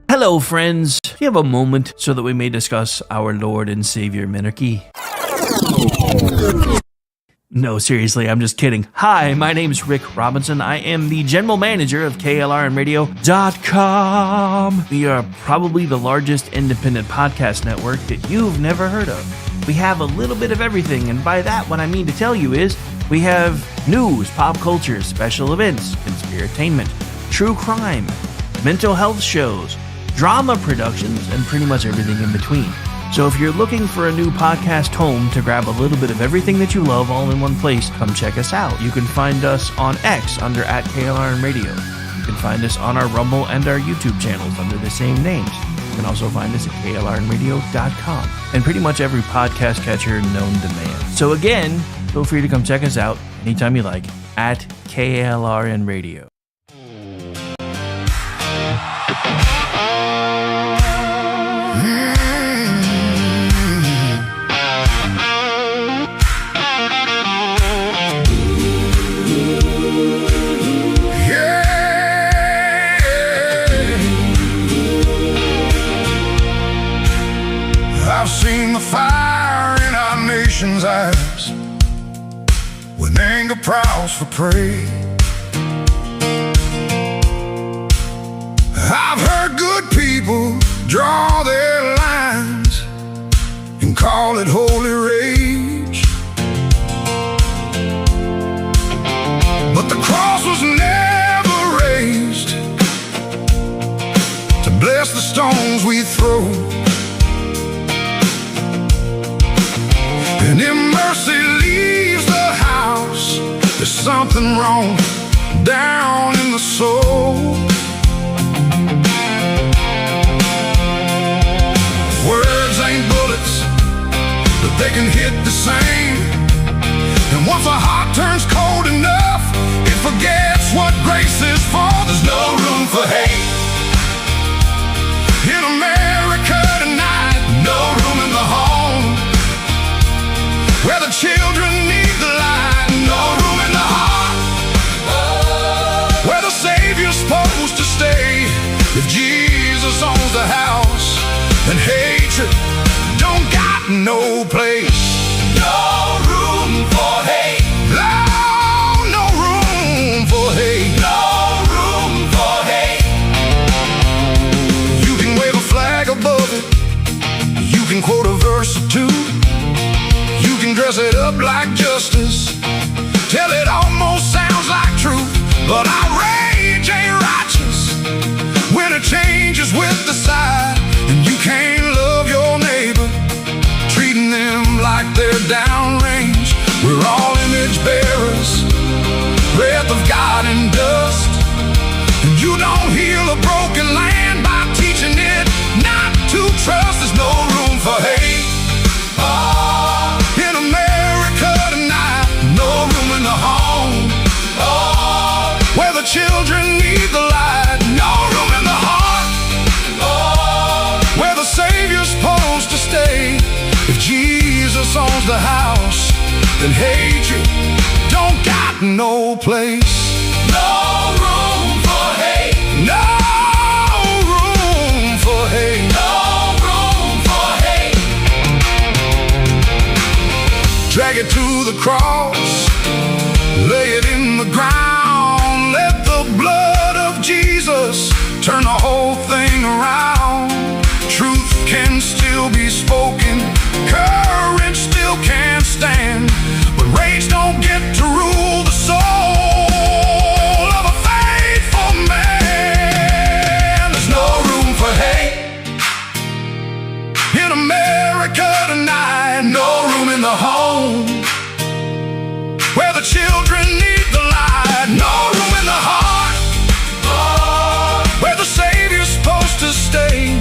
Hello, friends. Do you have a moment so that we may discuss our Lord and Savior Minarchy? No, seriously, I'm just kidding. Hi, my name's Rick Robinson. I am the general manager of KLRNradio.com. We are probably the largest independent podcast network that you've never heard of. We have a little bit of everything, and by that, what I mean to tell you is we have news, pop culture, special events, conspiratainment, true crime, mental health shows, drama productions, and pretty much everything in between. So if you're looking for a new podcast home to grab a little bit of everything that you love all in one place, come check us out. You can find us on X under @KLRNradio. You can find us on our Rumble and our YouTube channels under the same names. You can also find us at KLRNradio.com and pretty much every podcast catcher known to man. So again, feel free to come check us out anytime you like at KLRNradio. I've seen the fire in our nation's eyes when anger prowls for prey. I've heard good people draw their lines and call it holy rage, but the cross was never raised to bless the stones we throw. And if mercy leaves the house, there's something wrong down in the soul. Words ain't bullets, but they can hit the same. And once a heart turns cold enough, it forgets what grace is for. There's no room for hate in America tonight. No room in the home where the children need the light. No room in the heart where the Savior's supposed to stay. If Jesus owns the house, then hatred don't got no place. No room for hate. No, no room for hate. No room for hate. You can wave a flag above it. You can quote a verse or two. You can dress it up like justice till it almost sounds like truth. But outrage ain't righteous when it changes with the side. And you can't love your neighbor, treating them like they're downrange. We're all image bearers, breath of God and dust. And you don't heal a broken land by teaching it not to trust. There's no room for hate in America tonight. No room in the home where the children need the light. No room in the heart where the Savior's supposed to stay. If Jesus owns the house, then hatred don't got no place. No room for hate. No room for hate. No room for hate. Drag it to the cross, lay it in the ground. Let the blood of Jesus turn the whole thing around. Truth can still be spoken, courage still can stand, but rage don't get to rule the soul of a faithful man. There's no room for hate in America tonight. No room in the home where the children need the light. No room in the heart where the Savior's supposed to stay.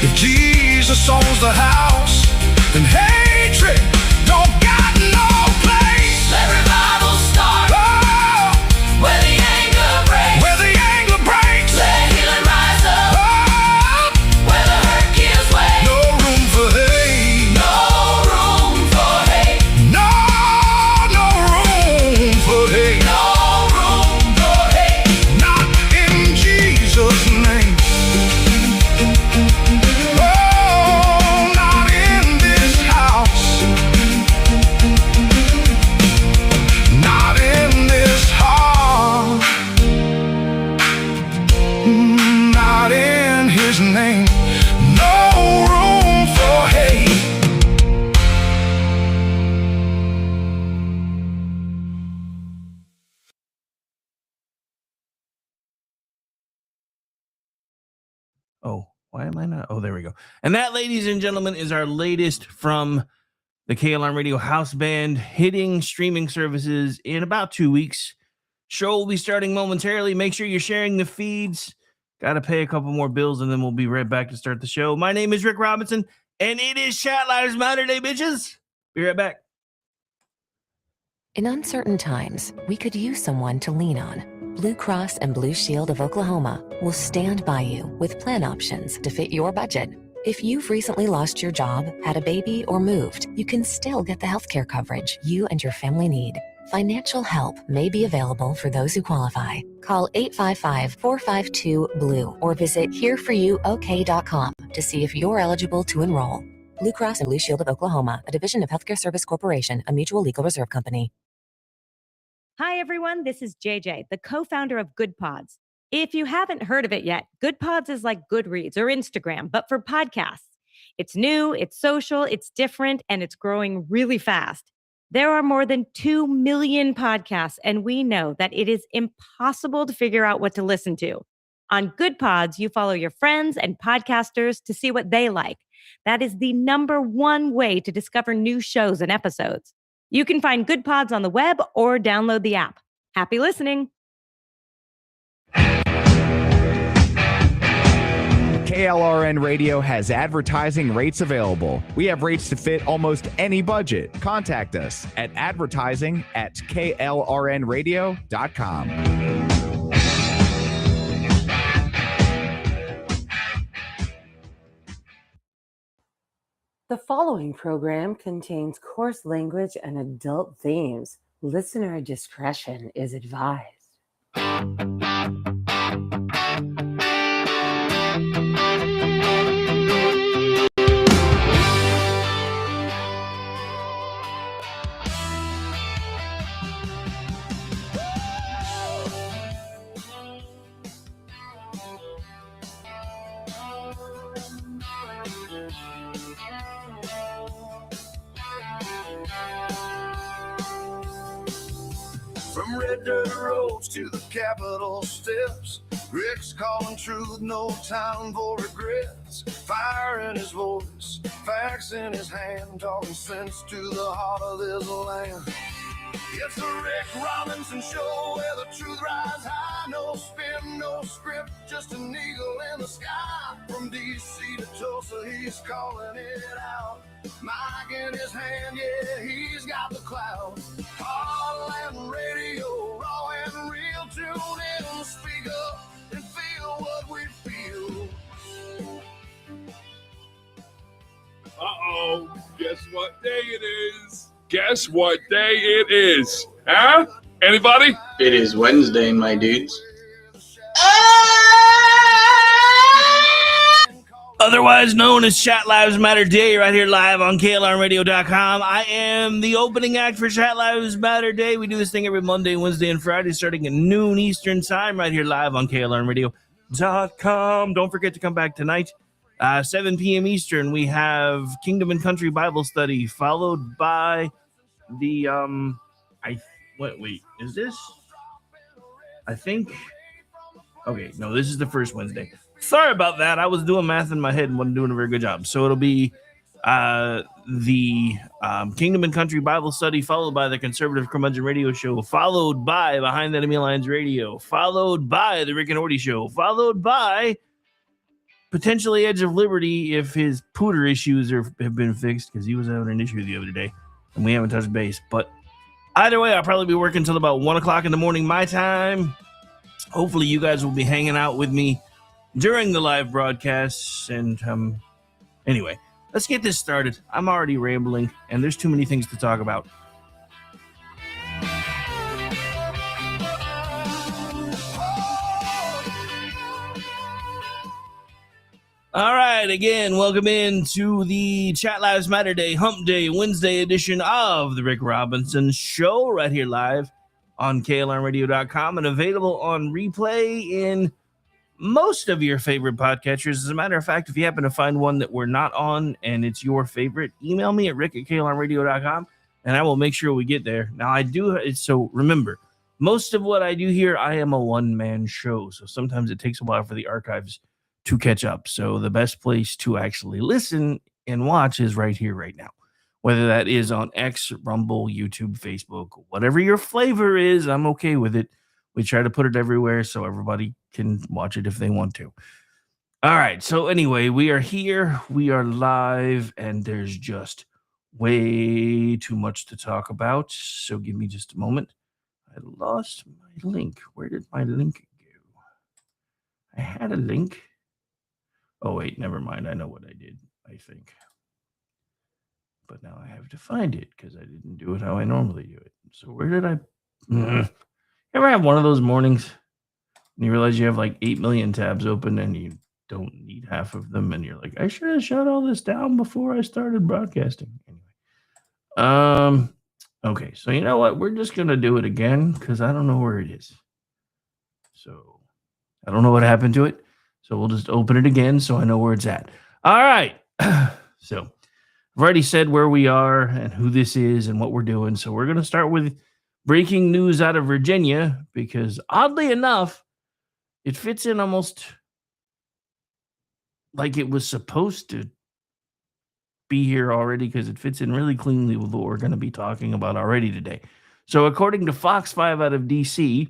If Jesus owns the house, then hatred don't got no place. am I not? Oh, there we go. And that, ladies and gentlemen, is our latest from the KLR Radio House Band, hitting streaming services in about 2 weeks. Show will be starting momentarily. Make sure you're sharing the feeds. Got to pay a couple more bills, and then we'll be right back to start the show. My name is Rick Robinson, and it is Chat Lives Matter Day, bitches. Be right back. In uncertain times, we could use someone to lean on. Blue Cross and Blue Shield of Oklahoma will stand by you with plan options to fit your budget. If you've recently lost your job, had a baby, or moved, you can still get the healthcare coverage you and your family need. Financial help may be available for those who qualify. Call 855-452-BLUE or visit hereforyouok.com to see if you're eligible to enroll. Blue Cross and Blue Shield of Oklahoma, a division of Healthcare Service Corporation, a mutual legal reserve company. Hi, everyone. This is JJ, the co-founder of Good Pods. If you haven't heard of it yet, Good Pods is like Goodreads or Instagram, but for podcasts. It's new, it's social, it's different, and it's growing really fast. There are more than 2 million podcasts, and we know that it is impossible to figure out what to listen to. On Good Pods, you follow your friends and podcasters to see what they like. That is the #1 way to discover new shows and episodes. You can find Good Pods on the web or download the app. Happy listening. KLRN Radio has advertising rates available. We have rates to fit almost any budget. Contact us at advertising@klrnradio.com. The following program contains coarse language and adult themes. Listener discretion is advised. From red dirt roads to the Capitol steps, Rick's calling truth, no time for regrets. Fire in his voice, facts in his hand, talking sense to the heart of this land. It's the Rick Robinson Show where the truth rides high. No spin, no script, just an eagle in the sky. From D.C. to Tulsa, he's calling it out. Mic in his hand, yeah, he's got the clout. Heartland Radio, raw and real. Tune in, speak up, and feel what we feel. Uh-oh, guess what day it is? Guess what day it is? Huh? Anybody? It is Wednesday, my dudes. Otherwise known as Chat Lives Matter Day, right here live on KLRnradio.com. I am the opening act for Chat Lives Matter Day. We do this thing every Monday, Wednesday, and Friday, starting at noon Eastern time, right here live on KLRnradio.com. Don't forget to come back tonight. 7 p.m. Eastern, we have Kingdom and Country Bible Study, followed by the, wait, is this? I think, okay, no, this is the first Wednesday. Sorry about that. I was doing math in my head and wasn't doing a very good job. So it'll be the Kingdom and Country Bible Study, followed by the Conservative Curmudgeon Radio Show, followed by Behind the Enemy Lines Radio, followed by the Rick and Morty Show, followed by potentially Edge of Liberty if his pooter issues have been fixed, because he was having an issue the other day and we haven't touched base. But either way, I'll probably be working until about 1 o'clock in the morning my time. Hopefully you guys will be hanging out with me during the live broadcasts. And anyway, let's get this started. I'm already rambling and there's too many things to talk about. All right, again, welcome in to the Chat Lives Matter Day, Hump Day, Wednesday edition of the Rick Robinson Show, right here live on KLRnradio.com and available on replay in most of your favorite podcatchers. As a matter of fact, if you happen to find one that we're not on and it's your favorite, email me at rick@klrnradio.com and I will make sure we get there. Now, so remember, most of what I do here, I am a one-man show, so sometimes it takes a while for the archives to catch up. So the best place to actually listen and watch is right here, right now. Whether that is on X, Rumble, YouTube, Facebook, whatever your flavor is, I'm okay with it. We try to put it everywhere so everybody can watch it if they want to. All right. So anyway, we are here. We are live, and there's just way too much to talk about. So give me just a moment. I lost my link. Where did my link go? I had a link. Oh, wait, never mind. I know what I did, I think. But now I have to find it because I didn't do it how I normally do it. So where did I... Ever have one of those mornings and you realize you have like 8 million tabs open and you don't need half of them, and you're like, I should have shut all this down before I started broadcasting. Anyway. Okay, so you know what? We're just going to do it again because I don't know where it is. So I don't know what happened to it. So we'll just open it again so I know where it's at. All right. So I've already said where we are and who this is and what we're doing. So we're going to start with breaking news out of Virginia because oddly enough, it fits in almost like it was supposed to be here already because it fits in really cleanly with what we're going to be talking about already today. So according to Fox 5 out of D.C.,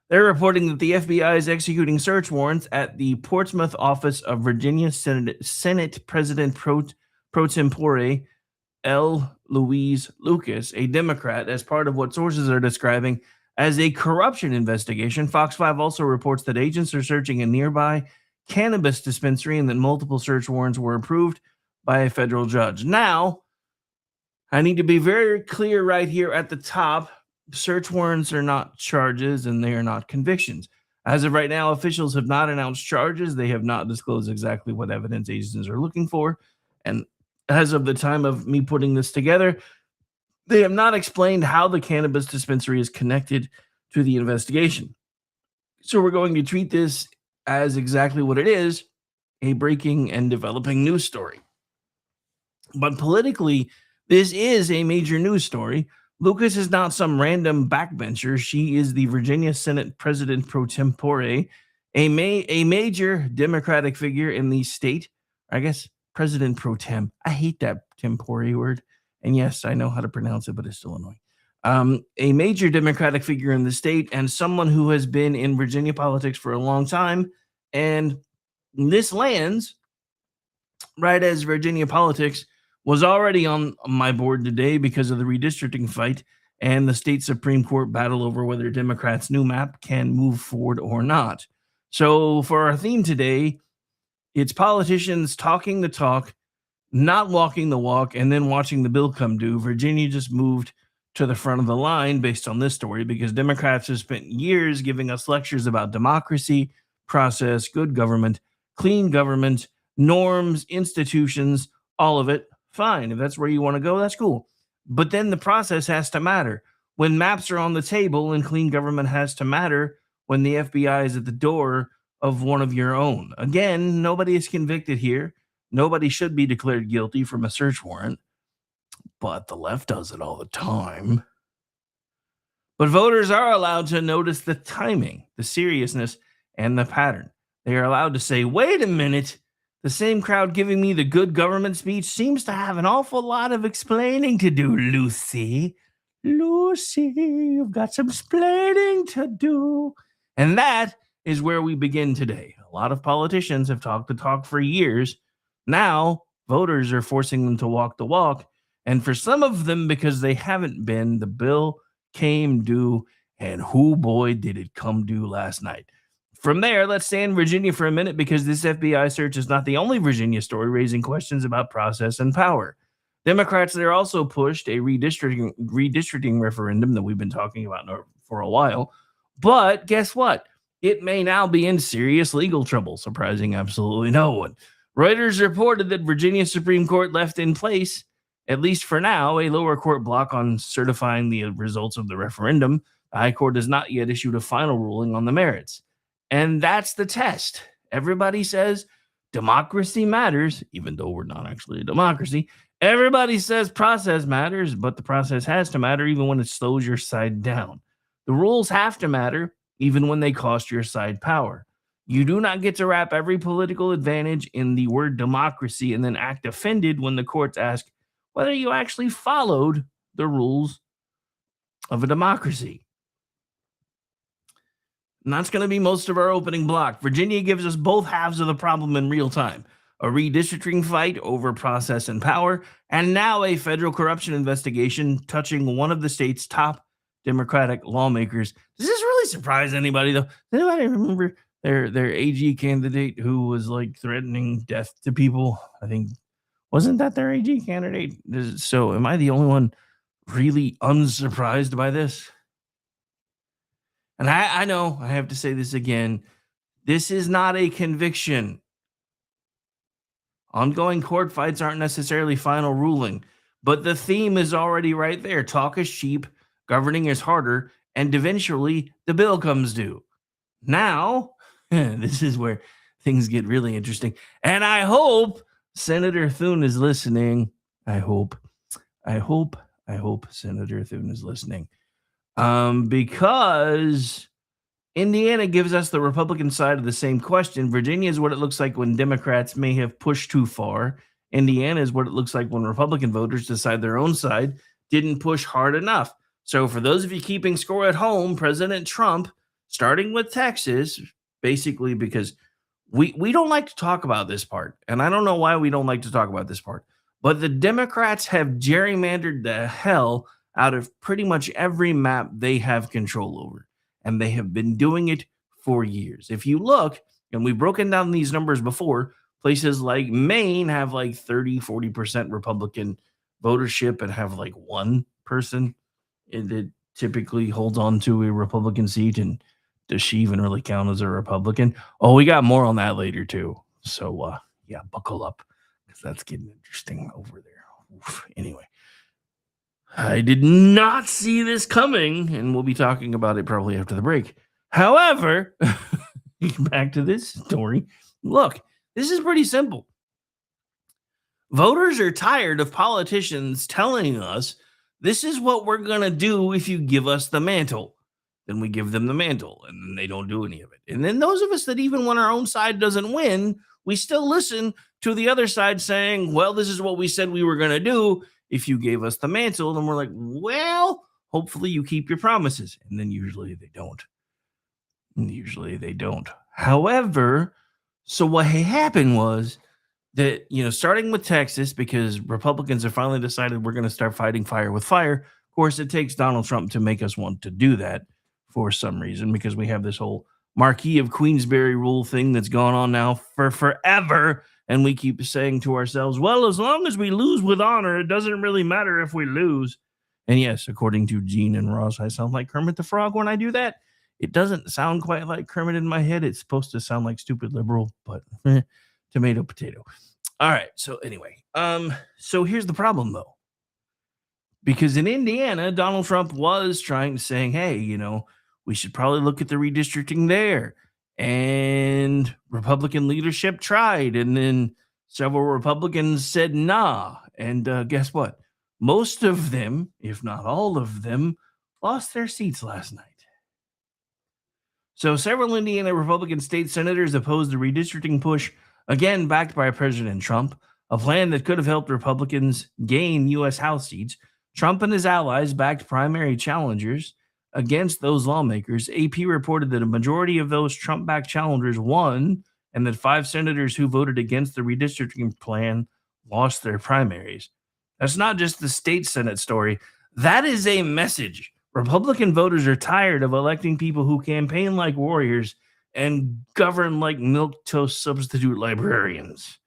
they're reporting that the FBI is executing search warrants at the Portsmouth office of Virginia Senate President Pro Tempore Louise Lucas, a Democrat, as part of what sources are describing as a corruption investigation. Fox 5 also reports that agents are searching a nearby cannabis dispensary and that multiple search warrants were approved by a federal judge. Now, I need to be very clear right here at the top. Search warrants are not charges and they are not convictions. As of right now, officials have not announced charges. They have not disclosed exactly what evidence agents are looking for. And as of the time of me putting this together, they have not explained how the cannabis dispensary is connected to the investigation. So we're going to treat this as exactly what it is, a breaking and developing news story. But politically, this is a major news story. Lucas is not some random backbencher. She is the Virginia Senate President pro tempore, a major Democratic figure in the state. I guess President pro tem. I hate that tempore word. And yes, I know how to pronounce it, but it's still annoying. A major Democratic figure in the state and someone who has been in Virginia politics for a long time. And this lands right as Virginia politics was already on my board today because of the redistricting fight and the state Supreme Court battle over whether Democrats' new map can move forward or not. So for our theme today, it's politicians talking the talk, not walking the walk, and then watching the bill come due. Virginia just moved to the front of the line based on this story because Democrats have spent years giving us lectures about democracy, process, good government, clean government, norms, institutions, all of it. Fine. If that's where you want to go, that's cool. But then the process has to matter. When maps are on the table and clean government has to matter when the FBI is at the door of one of your own. Again, nobody is convicted here. Nobody should be declared guilty from a search warrant. But the left does it all the time. But voters are allowed to notice the timing, the seriousness, and the pattern. They are allowed to say, wait a minute, the same crowd giving me the good government speech seems to have an awful lot of explaining to do, Lucy. Lucy, you've got some explaining to do. And that is where we begin today. A lot of politicians have talked the talk for years. Now, voters are forcing them to walk the walk. And for some of them, because they haven't been, the bill came due. And whoo boy, did it come due last night. From there, let's stay in Virginia for a minute because this FBI search is not the only Virginia story raising questions about process and power. Democrats there also pushed a redistricting referendum that we've been talking about for a while. But guess what? It may now be in serious legal trouble, surprising absolutely no one. Reuters reported that Virginia Supreme Court left in place, at least for now, a lower court block on certifying the results of the referendum. The High Court has not yet issued a final ruling on the merits. And that's the test. Everybody says democracy matters, even though we're not actually a democracy. Everybody says process matters, but the process has to matter even when it slows your side down. The rules have to matter even when they cost your side power. You do not get to wrap every political advantage in the word democracy and then act offended when the courts ask whether you actually followed the rules of a democracy. And that's going to be most of our opening block. Virginia gives us both halves of the problem in real time. A redistricting fight over process and power, and now a federal corruption investigation touching one of the state's top Democratic lawmakers. Does this really surprise anybody, though? Does anybody remember their AG candidate who was like threatening death to people? I think, wasn't that their AG candidate? So am I the only one really unsurprised by this? And I know I have to say this again. This is not a conviction. Ongoing court fights aren't necessarily final ruling, but the theme is already right there. Talk is cheap, governing is harder, and eventually the bill comes due. Now, this is where things get really interesting. And I hope Senator Thune is listening. I hope Senator Thune is listening. Because Indiana gives us the Republican side of the same question. Virginia is what it looks like when Democrats may have pushed too far. Indiana is what it looks like when Republican voters decide their own side didn't push hard enough. So for those of you keeping score at home, President Trump, starting with Texas, basically because we don't like to talk about this part. And I don't know why we don't like to talk about this part. But the Democrats have gerrymandered the hell out of pretty much every map they have control over. And they have been doing it for years. If you look, and we've broken down these numbers before, places like Maine have like 30-40% Republican votership and have like one person that typically holds on to a Republican seat. And does she even really count as a Republican? Oh, we got more on that later too. So yeah, buckle up because that's getting interesting over there. Oof. Anyway. I did not see this coming, and we'll be talking about it probably after the break. However, back to this story. Look, this is pretty simple. Voters are tired of politicians telling us this is what we're going to do if you give us the mantle. Then we give them the mantle, and then they don't do any of it. And then those of us that even when our own side doesn't win, we still listen to the other side saying, well, this is what we said we were going to do if you gave us the mantle. Then we're like, well, hopefully you keep your promises. And then usually they don't. However, so what happened was that, starting with Texas, because Republicans have finally decided we're going to start fighting fire with fire. Of course, it takes Donald Trump to make us want to do that for some reason, because we have this whole Marquis of Queensberry rule thing that's gone on now for forever. And we keep saying to ourselves, well, as long as we lose with honor, it doesn't really matter if we lose. And yes, according to Gene and Ross, I sound like Kermit the Frog when I do that. It doesn't sound quite like Kermit in my head. It's supposed to sound like stupid liberal, but tomato, potato. All right. So anyway, so here's the problem, though. Because in Indiana, Donald Trump was trying to say, hey, we should probably look at the redistricting there. And Republican leadership tried, and then several Republicans said nah. And guess what? Most of them, if not all of them, lost their seats last night. So several Indiana Republican state senators opposed the redistricting push, again backed by President Trump, a plan that could have helped Republicans gain U.S. House seats. Trump and his allies backed primary challengers against those lawmakers. AP reported that a majority of those Trump-backed challengers won, and that 5 senators who voted against the redistricting plan lost their primaries. That's not just the state Senate story. That is a message. Republican voters are tired of electing people who campaign like warriors and govern like milquetoast substitute librarians.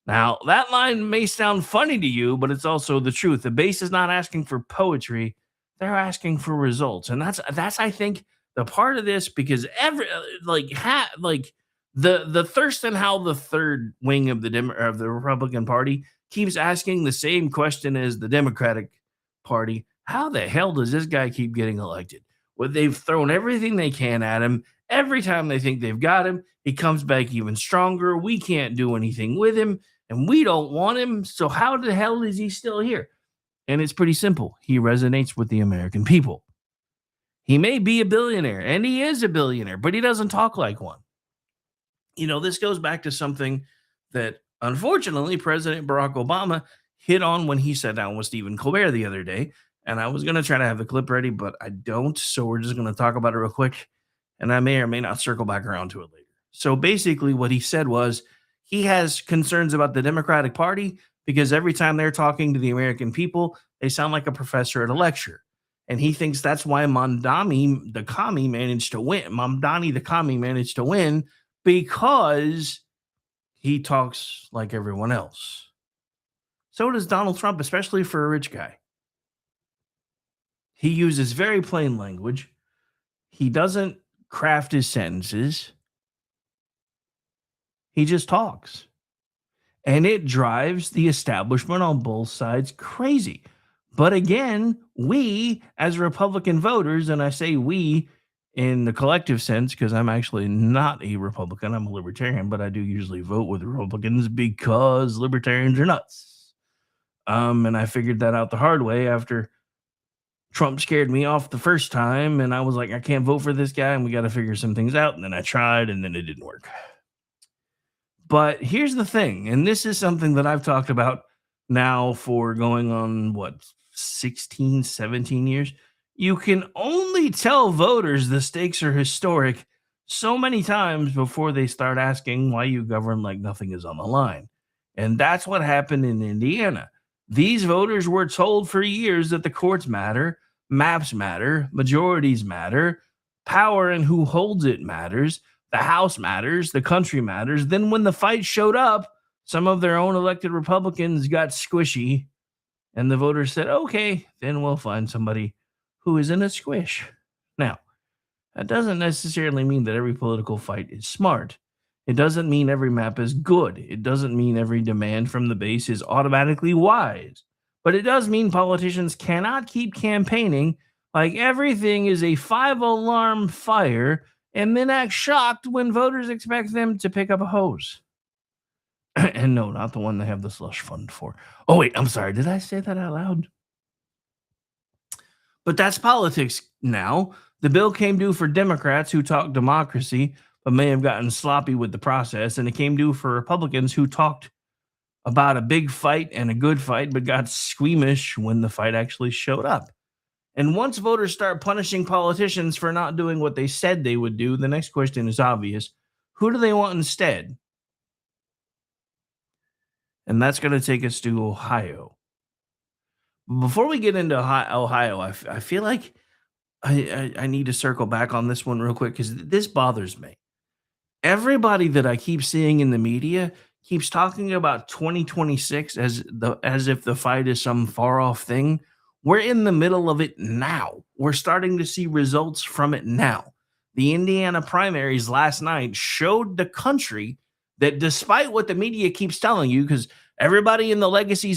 Now, that line may sound funny to you, but it's also the truth. The base is not asking for poetry. They're asking for results. And that's I think the part of this, because the Thurston Howell the third wing of the Republican Party keeps asking the same question as the Democratic Party. How the hell does this guy keep getting elected? Well, they've thrown everything they can at him. Every time they think they've got him, he comes back even stronger. We can't do anything with him, and we don't want him. So how the hell is he still here? And it's pretty simple. He resonates with the American people. He may be a billionaire, and he is a billionaire, but he doesn't talk like one. This goes back to something that unfortunately President Barack Obama hit on when he sat down with Stephen Colbert the other day. And I was going to try to have the clip ready, but I don't. So we're just going to talk about it real quick. And I may or may not circle back around to it later. So basically, what he said was he has concerns about the Democratic Party because every time they're talking to the American people, they sound like a professor at a lecture. And he thinks that's why Mamdani the commie managed to win because he talks like everyone else. So does Donald Trump, especially for a rich guy. He uses very plain language. He doesn't craft his sentences. He just talks. And it drives the establishment on both sides crazy. But again, we as Republican voters, and I say we in the collective sense because I'm actually not a Republican, I'm a libertarian, but I do usually vote with Republicans because libertarians are nuts. And I figured that out the hard way after Trump scared me off the first time, and I was like, I can't vote for this guy, and we got to figure some things out. And then I tried, and then it didn't work. But here's the thing, and this is something that I've talked about now for going on, 16, 17 years. You can only tell voters the stakes are historic so many times before they start asking why you govern like nothing is on the line. And that's what happened in Indiana. These voters were told for years that the courts matter, maps matter, majorities matter, power and who holds it matters, the House matters, the country matters. Then when the fight showed up, some of their own elected Republicans got squishy, and the voters said, okay, then we'll find somebody who is in a squish. Now, that doesn't necessarily mean that every political fight is smart. It doesn't mean every map is good. It doesn't mean every demand from the base is automatically wise. But it does mean politicians cannot keep campaigning like everything is a 5-alarm fire and then act shocked when voters expect them to pick up a hose. And no, not the one they have the slush fund for. Oh, wait, I'm sorry. Did I say that out loud? But that's politics now. The bill came due for Democrats who talk democracy, but may have gotten sloppy with the process. And it came due for Republicans who talked about a big fight and a good fight, but got squeamish when the fight actually showed up. And once voters start punishing politicians for not doing what they said they would do, the next question is obvious. Who do they want instead? And that's going to take us to Ohio. Before we get into Ohio, I feel like I need to circle back on this one real quick because this bothers me. Everybody that I keep seeing in the media keeps talking about 2026 as if the fight is some far off thing. We're in the middle of it now. We're starting to see results from it now. The Indiana primaries last night showed the country that despite what the media keeps telling you, because everybody in the legacy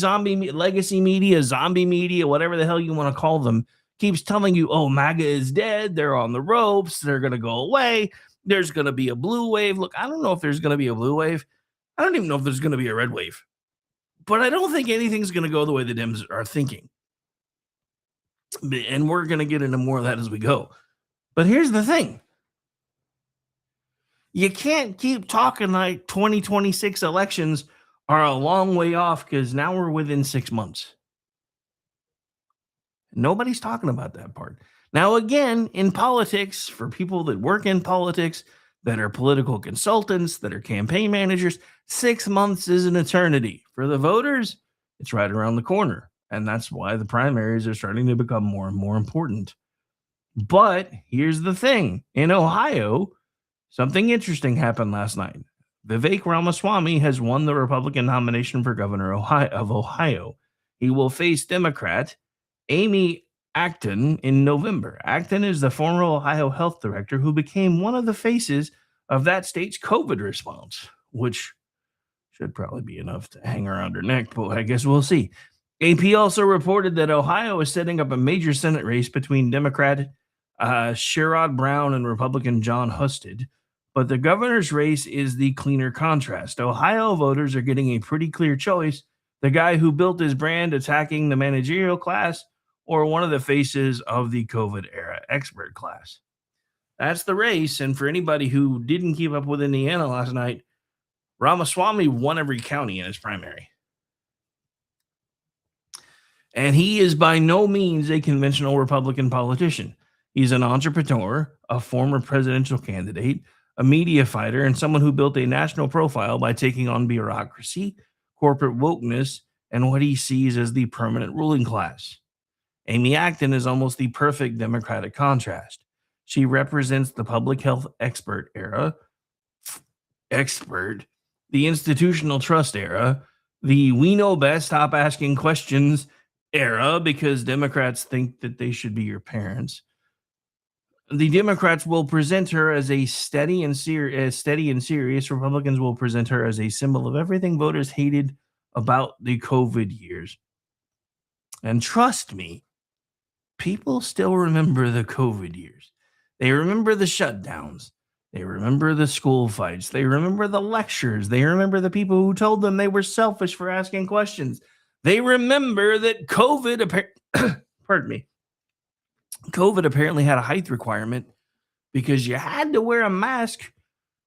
media, zombie media, whatever the hell you want to call them, keeps telling you, oh, MAGA is dead. They're on the ropes. They're going to go away. There's going to be a blue wave. Look, I don't know if there's going to be a blue wave. I don't even know if there's going to be a red wave. But I don't think anything's going to go the way the Dems are thinking. And we're going to get into more of that as we go. But here's the thing. You can't keep talking like 2026 elections are a long way off because now we're within 6 months. Nobody's talking about that part. Now, again, in politics, for people that work in politics, that are political consultants, that are campaign managers, 6 months is an eternity. For the voters, it's right around the corner. And that's why the primaries are starting to become more and more important. But here's the thing. In Ohio, something interesting happened last night. Vivek Ramaswamy has won the Republican nomination for governor of Ohio. He will face Democrat Amy Acton in November. Acton is the former Ohio health director who became one of the faces of that state's COVID response, which should probably be enough to hang around her neck, but I guess we'll see. AP also reported that Ohio is setting up a major Senate race between Democrat Sherrod Brown and Republican John Husted. But the governor's race is the cleaner contrast. Ohio voters are getting a pretty clear choice. The guy who built his brand attacking the managerial class or one of the faces of the COVID era expert class. That's the race. And for anybody who didn't keep up with Indiana last night, Ramaswamy won every county in his primary. And he is by no means a conventional Republican politician. He's an entrepreneur, a former presidential candidate, a media fighter, and someone who built a national profile by taking on bureaucracy, corporate wokeness, and what he sees as the permanent ruling class. Amy Acton is almost the perfect Democratic contrast. She represents the public health expert, the institutional trust era, the we know best, stop asking questions era, because Democrats think that they should be your parents. The Democrats will present her as a steady and serious. Republicans will present her as a symbol of everything voters hated about the COVID years. And trust me, people still remember the COVID years. They remember the shutdowns. They remember the school fights. They remember the lectures. They remember the people who told them they were selfish for asking questions. They remember that COVID apparently had a height requirement because you had to wear a mask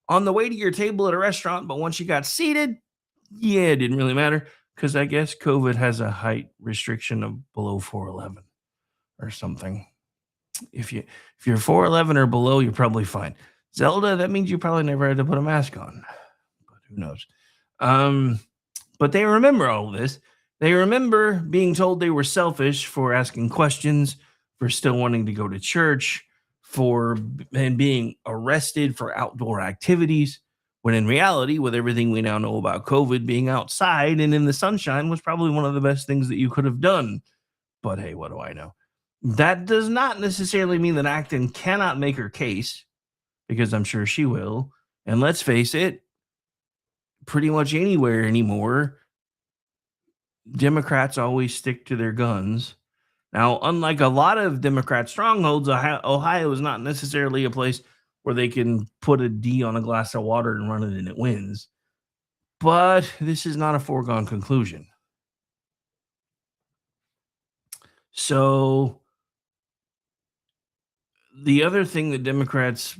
on the way to your table at a restaurant, but once you got seated, it didn't really matter because I guess COVID has a height restriction of below 4'11" or something. If you're 4'11" or below, you're probably fine. Zelda, that means you probably never had to put a mask on, but who knows? But they remember all this. They remember being told they were selfish for asking questions, for still wanting to go to church, and being arrested for outdoor activities, when in reality, with everything we now know about COVID, being outside and in the sunshine was probably one of the best things that you could have done. But hey, what do I know? That does not necessarily mean that Acton cannot make her case, because I'm sure she will. And let's face it, pretty much anywhere anymore, Democrats always stick to their guns. Now, unlike a lot of Democrat strongholds, Ohio is not necessarily a place where they can put a D on a glass of water and run it and it wins. But this is not a foregone conclusion. So the other thing that Democrats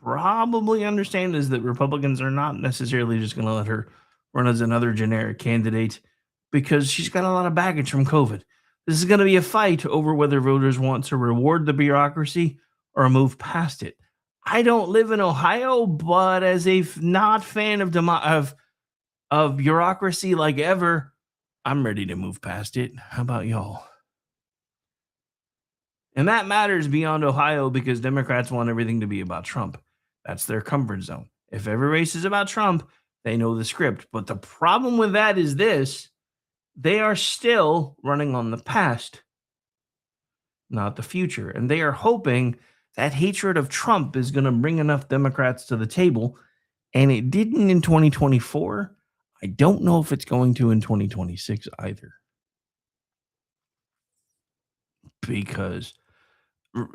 probably understand is that Republicans are not necessarily just going to let her run as another generic candidate because she's got a lot of baggage from COVID. This is going to be a fight over whether voters want to reward the bureaucracy or move past it. I don't live in Ohio, but as a not fan of bureaucracy like ever, I'm ready to move past it. How about y'all? And that matters beyond Ohio because Democrats want everything to be about Trump. That's their comfort zone. If every race is about Trump, they know the script. But the problem with that is this: they are still running on the past, not the future. And they are hoping that hatred of Trump is going to bring enough Democrats to the table. And it didn't in 2024. I don't know if it's going to in 2026 either. Because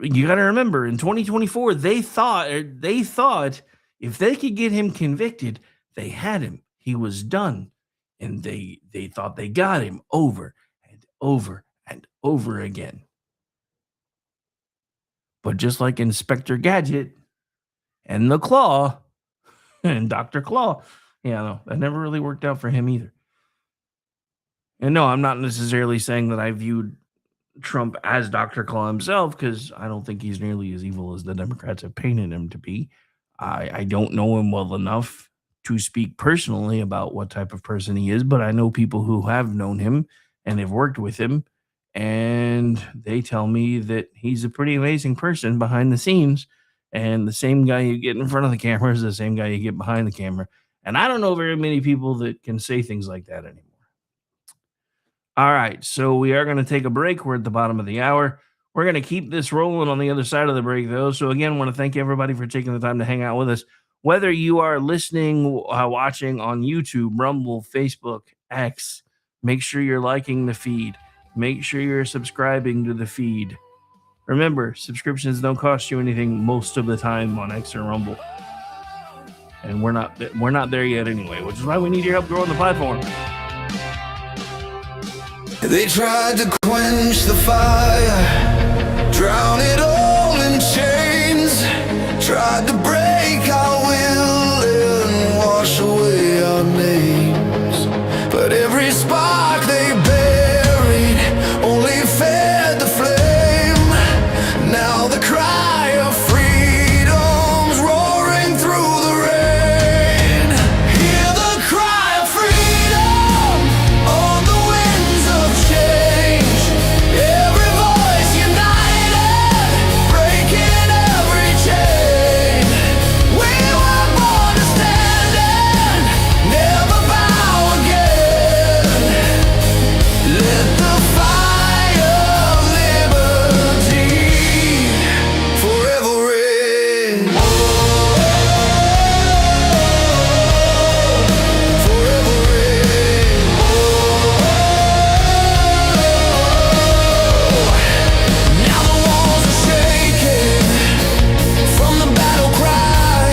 you got to remember, in 2024, they thought if they could get him convicted, they had him. He was done. And they thought they got him over and over and over again. But just like Inspector Gadget and the Claw and Dr. Claw, that never really worked out for him either. And no, I'm not necessarily saying that I viewed Trump as Dr. Claw himself, because I don't think he's nearly as evil as the Democrats have painted him to be. I don't know him well enough to speak personally about what type of person he is, but I know people who have known him and have worked with him, and they tell me that he's a pretty amazing person behind the scenes, and the same guy you get in front of the camera is the same guy you get behind the camera. And I don't know very many people that can say things like that anymore. All right, so we are going to take a break. We're at the bottom of the hour. We're going to keep this rolling on the other side of the break, though. So again, I want to thank everybody for taking the time to hang out with us. Whether you are listening, watching on YouTube, Rumble, Facebook, X, make sure you're liking the feed. Make sure you're subscribing to the feed. Remember, subscriptions don't cost you anything most of the time on X or Rumble. And we're not there yet anyway, which is why we need your help growing the platform. They tried to quench the fire, drown it all in chains. tried to break our will and wash away our names, but every spark they buried only fed the flame. Now the cry of freedom's roaring through the rain. Hear the cry of freedom on the winds of change. Every voice united, breaking every chain. We were born to stand and never bow again. Let the fire of liberty forever reign. Forever reign. Now the walls are shaking from the battle cry.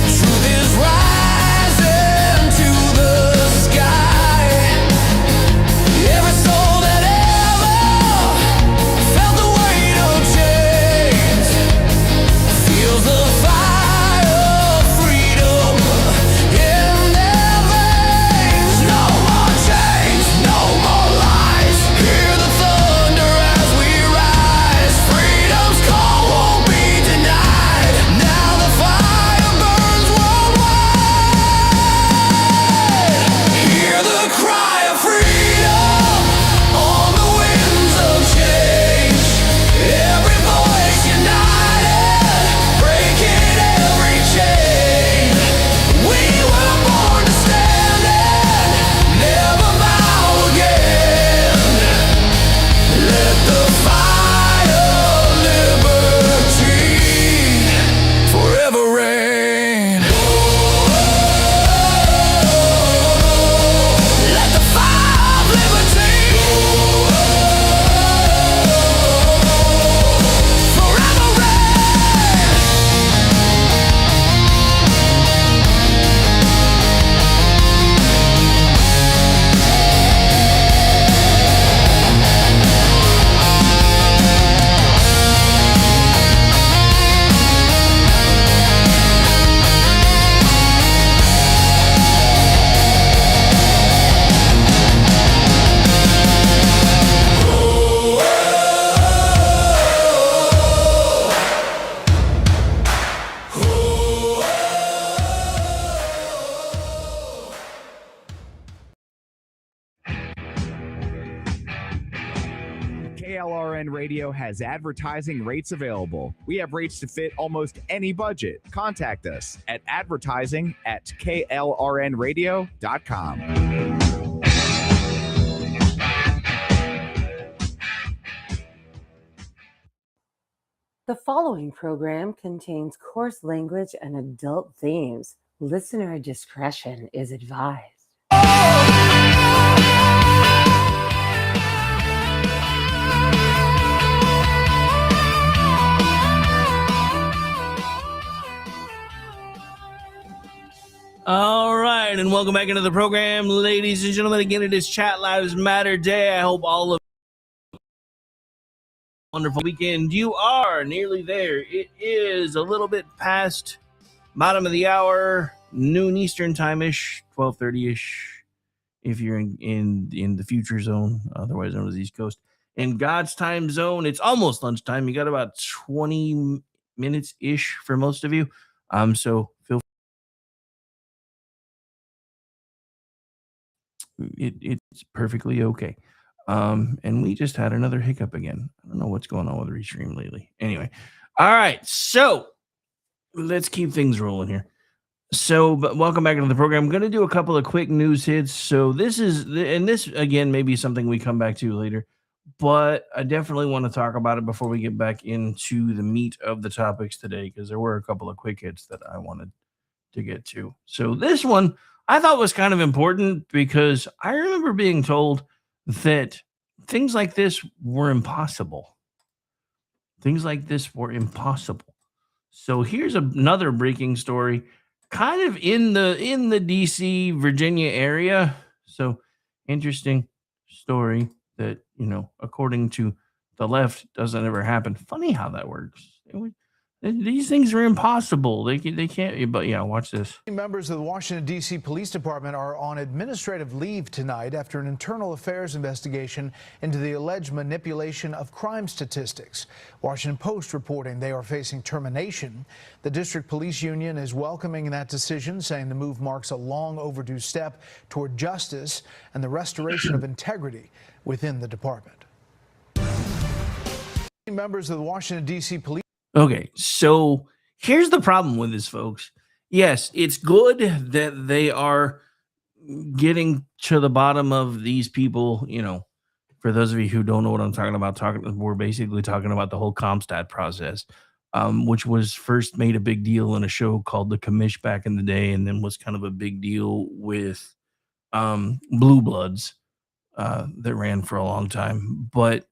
Truth is rising to the sky. Every soul that ever felt the weight of chains feels the fire of freedom in their veins. No more chains, no more lies. Hear the thunder as we rise. Freedom's call won't be denied. Now the fire burns worldwide. Hear the cry of freedom on the winds of change. Every voice united, breaking every chain. We were born to stand and never bow again. Let the fire of liberty forever reign. Let the fire of liberty forever reign. KLRN Radio has advertising rates available. We have rates to fit almost any budget. Contact us at advertising@klrnradio.com. The following program contains coarse language and adult themes. Listener discretion is advised. All right, and welcome back into the program, ladies and gentlemen. Again, it is Chat Lives Matter Day. I hope all of wonderful weekend. You are nearly there. It is a little bit past bottom of the hour, noon Eastern time-ish, 12:30-ish, if you're in the future zone, otherwise known as East Coast. In God's time zone, it's almost lunchtime. You got about 20 minutes-ish for most of you. So feel it's perfectly okay. And we just had another hiccup again. I don't know what's going on with Restream lately. Anyway, all right, so let's keep things rolling here. So, but welcome back into the program. I'm going to do a couple of quick news hits. So this again may be something we come back to later, but I definitely want to talk about it before we get back into the meat of the topics today, because there were a couple of quick hits that I wanted to get to. So this one I thought was kind of important because I remember being told that things like this were impossible. Things like this were impossible. So here's another breaking story, kind of in the DC, Virginia area. So interesting story that, according to the left, doesn't ever happen. Funny how that works. These things are impossible. They can't. But yeah, watch this. Members of the Washington, D.C. Police Department are on administrative leave tonight after an internal affairs investigation into the alleged manipulation of crime statistics. Washington Post reporting they are facing termination. The District Police Union is welcoming that decision, saying the move marks a long overdue step toward justice and the restoration of integrity within the department. Members of the Washington, D.C. Police. Okay, so here's the problem with this, folks. Yes, it's good that they are getting to the bottom of these people. You know, for those of you who don't know what I'm talking about, we're basically talking about the whole Comstat process, which was first made a big deal in a show called The Commish back in the day, and then was kind of a big deal with Blue Bloods that ran for a long time. But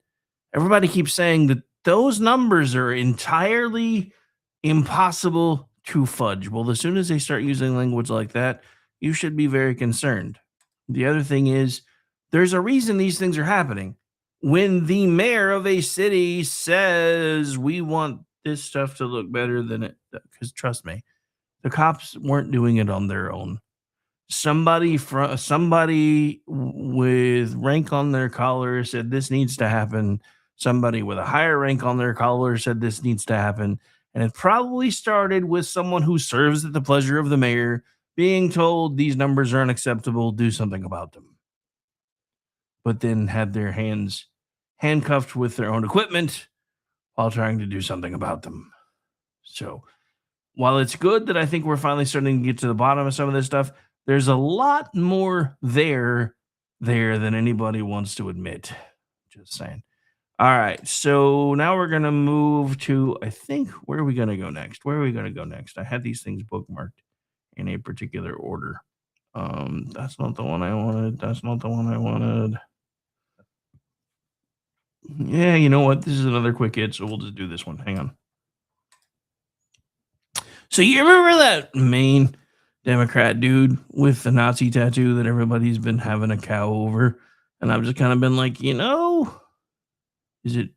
everybody keeps saying that those numbers are entirely impossible to fudge. Well, as soon as they start using language like that, you should be very concerned. The other thing is, there's a reason these things are happening. When the mayor of a city says, we want this stuff to look better than it, because trust me, the cops weren't doing it on their own. Somebody with rank on their collar said this needs to happen. Somebody with a higher rank on their collar said this needs to happen. And it probably started with someone who serves at the pleasure of the mayor being told these numbers are unacceptable, do something about them. But then had their hands handcuffed with their own equipment while trying to do something about them. So while it's good that I think we're finally starting to get to the bottom of some of this stuff, there's a lot more there than anybody wants to admit. Just saying. All right, so now we're going to move to, I think, where are we going to go next? I had these things bookmarked in a particular order. That's not the one I wanted. Yeah, you know what? This is another quick hit, so we'll just do this one. Hang on. So you remember that Maine Democrat dude with the Nazi tattoo that everybody's been having a cow over? And I've just kind of been like, is it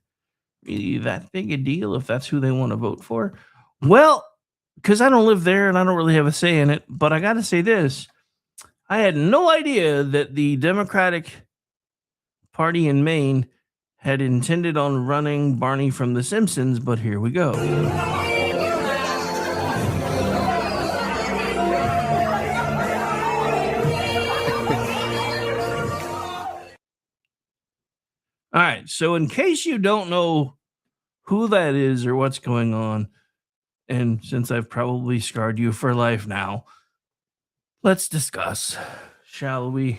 really that big a deal if that's who they want to vote for? Well, because I don't live there and I don't really have a say in it, but I got to say this. I had no idea that the Democratic Party in Maine had intended on running Barney from The Simpsons, but here we go. All right, so in case you don't know who that is or what's going on, and since I've probably scarred you for life now, let's discuss, shall we?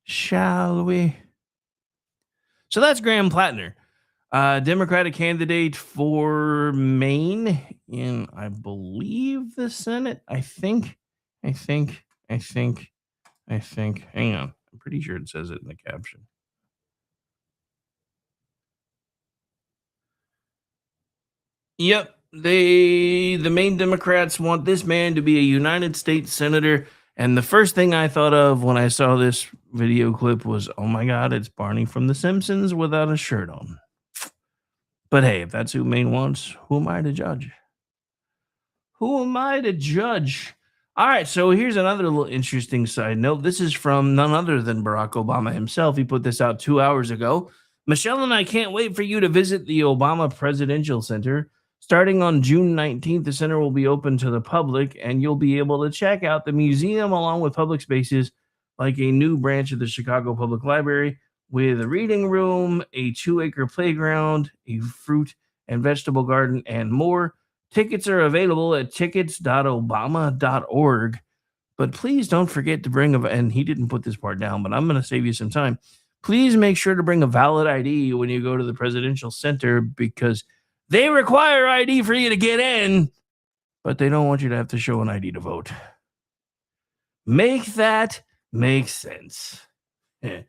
So that's Graham Plattner, Democratic candidate for Maine in, I believe, the Senate. I think. Hang on. I'm pretty sure it says it in the caption. Yep, the Maine Democrats want this man to be a United States Senator, and the first thing I thought of when I saw this video clip was, oh my God, it's Barney from The Simpsons without a shirt on. But hey, if that's who Maine wants, who am I to judge? All right, so here's another little interesting side note. This is from none other than Barack Obama himself. He put this out 2 hours ago. Michelle and I can't wait for you to visit the Obama Presidential Center. Starting on June 19th, the center will be open to the public, and you'll be able to check out the museum along with public spaces like a new branch of the Chicago Public Library with a reading room, a 2-acre playground, a fruit and vegetable garden, and more. Tickets are available at tickets.obama.org. But please don't forget to bring and he didn't put this part down, but I'm going to save you some time. Please make sure to bring a valid ID when you go to the Presidential Center because they require ID for you to get in, but they don't want you to have to show an ID to vote. Make that make sense. Yeah,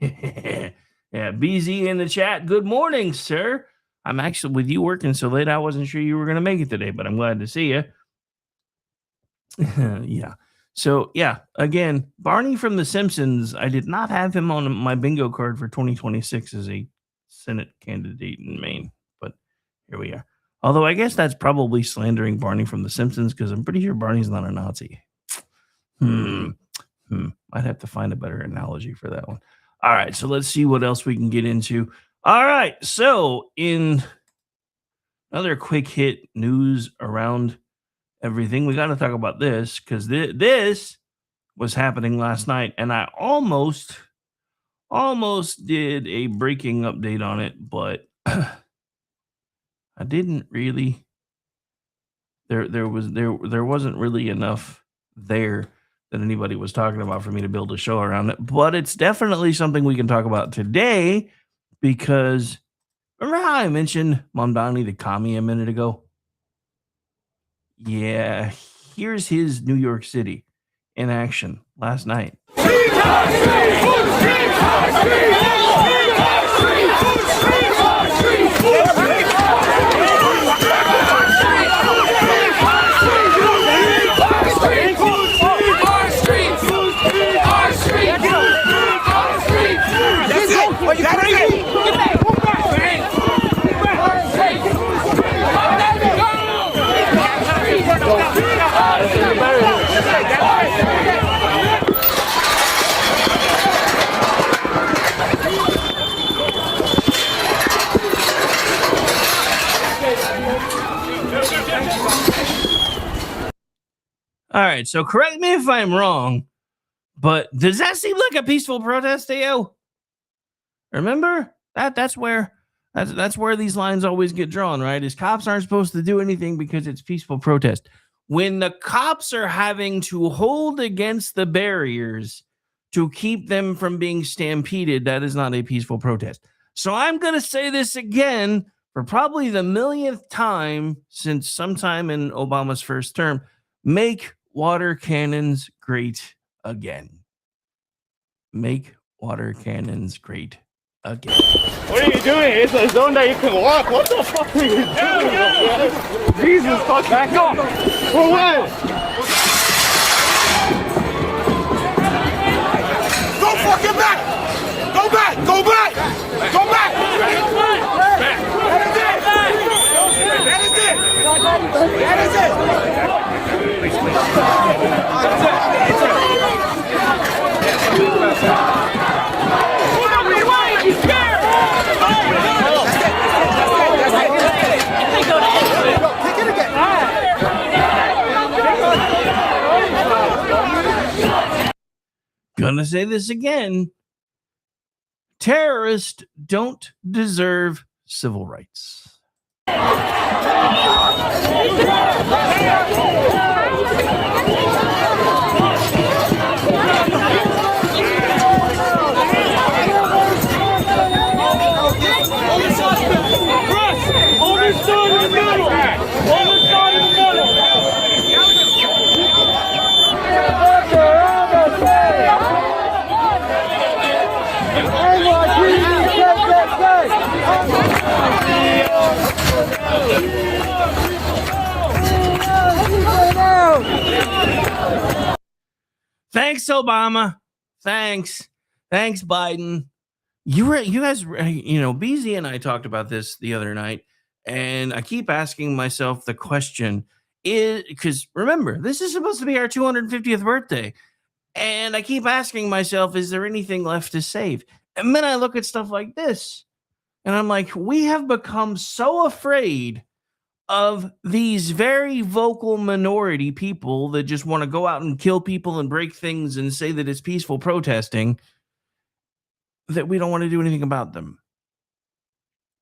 BZ in the chat. Good morning, sir. I'm actually with you working so late. I wasn't sure you were going to make it today, but I'm glad to see you. Yeah. So, yeah, again, Barney from The Simpsons, I did not have him on my bingo card for 2026 as a Senate candidate in Maine. Here we are. Although I guess that's probably slandering Barney from The Simpsons because I'm pretty sure Barney's not a Nazi. I'd have to find a better analogy for that one. All right, so let's see what else we can get into. All right, so in another quick hit news around everything, we got to talk about this because this was happening last night, and I almost did a breaking update on it, but I didn't really. There wasn't really enough there that anybody was talking about for me to build a show around it. But it's definitely something we can talk about today because remember how I mentioned Mamdani the commie a minute ago? Yeah, here's his New York City in action last night. All right, so correct me if I'm wrong, but does that seem like a peaceful protest to you? Remember that's where these lines always get drawn, right? Is cops aren't supposed to do anything because it's peaceful protest. When the cops are having to hold against the barriers to keep them from being stampeded, that is not a peaceful protest. So I'm going to say this again for probably the millionth time since sometime in Obama's first term. Make water cannons great again. Make water cannons great again. What are you doing? It's a zone that you can walk. What the fuck are you doing? Jesus, fuck, back up. For what? Go fucking back! Go back! Go back! Go back! That is it! That is it! Gonna say this again. Terrorists don't deserve civil rights. Thanks, Obama. Thanks, Biden. You guys, BZ and I talked about this the other night, and I keep asking myself the question: because remember, this is supposed to be our 250th birthday, and I keep asking myself, is there anything left to save? And then I look at stuff like this, and I'm like, we have become so afraid of these very vocal minority people that just want to go out and kill people and break things and say that it's peaceful protesting that we don't want to do anything about them.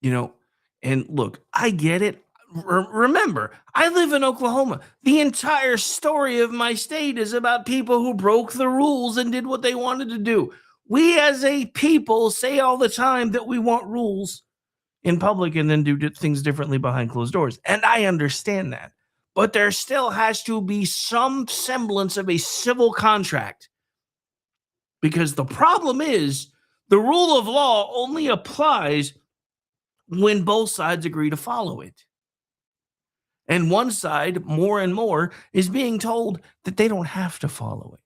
And look, I get it. Remember, I live in Oklahoma. The entire story of my state is about people who broke the rules and did what they wanted to do. We as a people say all the time that we want rules in public and then do things differently behind closed doors. And I understand that. But there still has to be some semblance of a civil contract. Because the problem is the rule of law only applies when both sides agree to follow it. And one side, more and more, is being told that they don't have to follow it.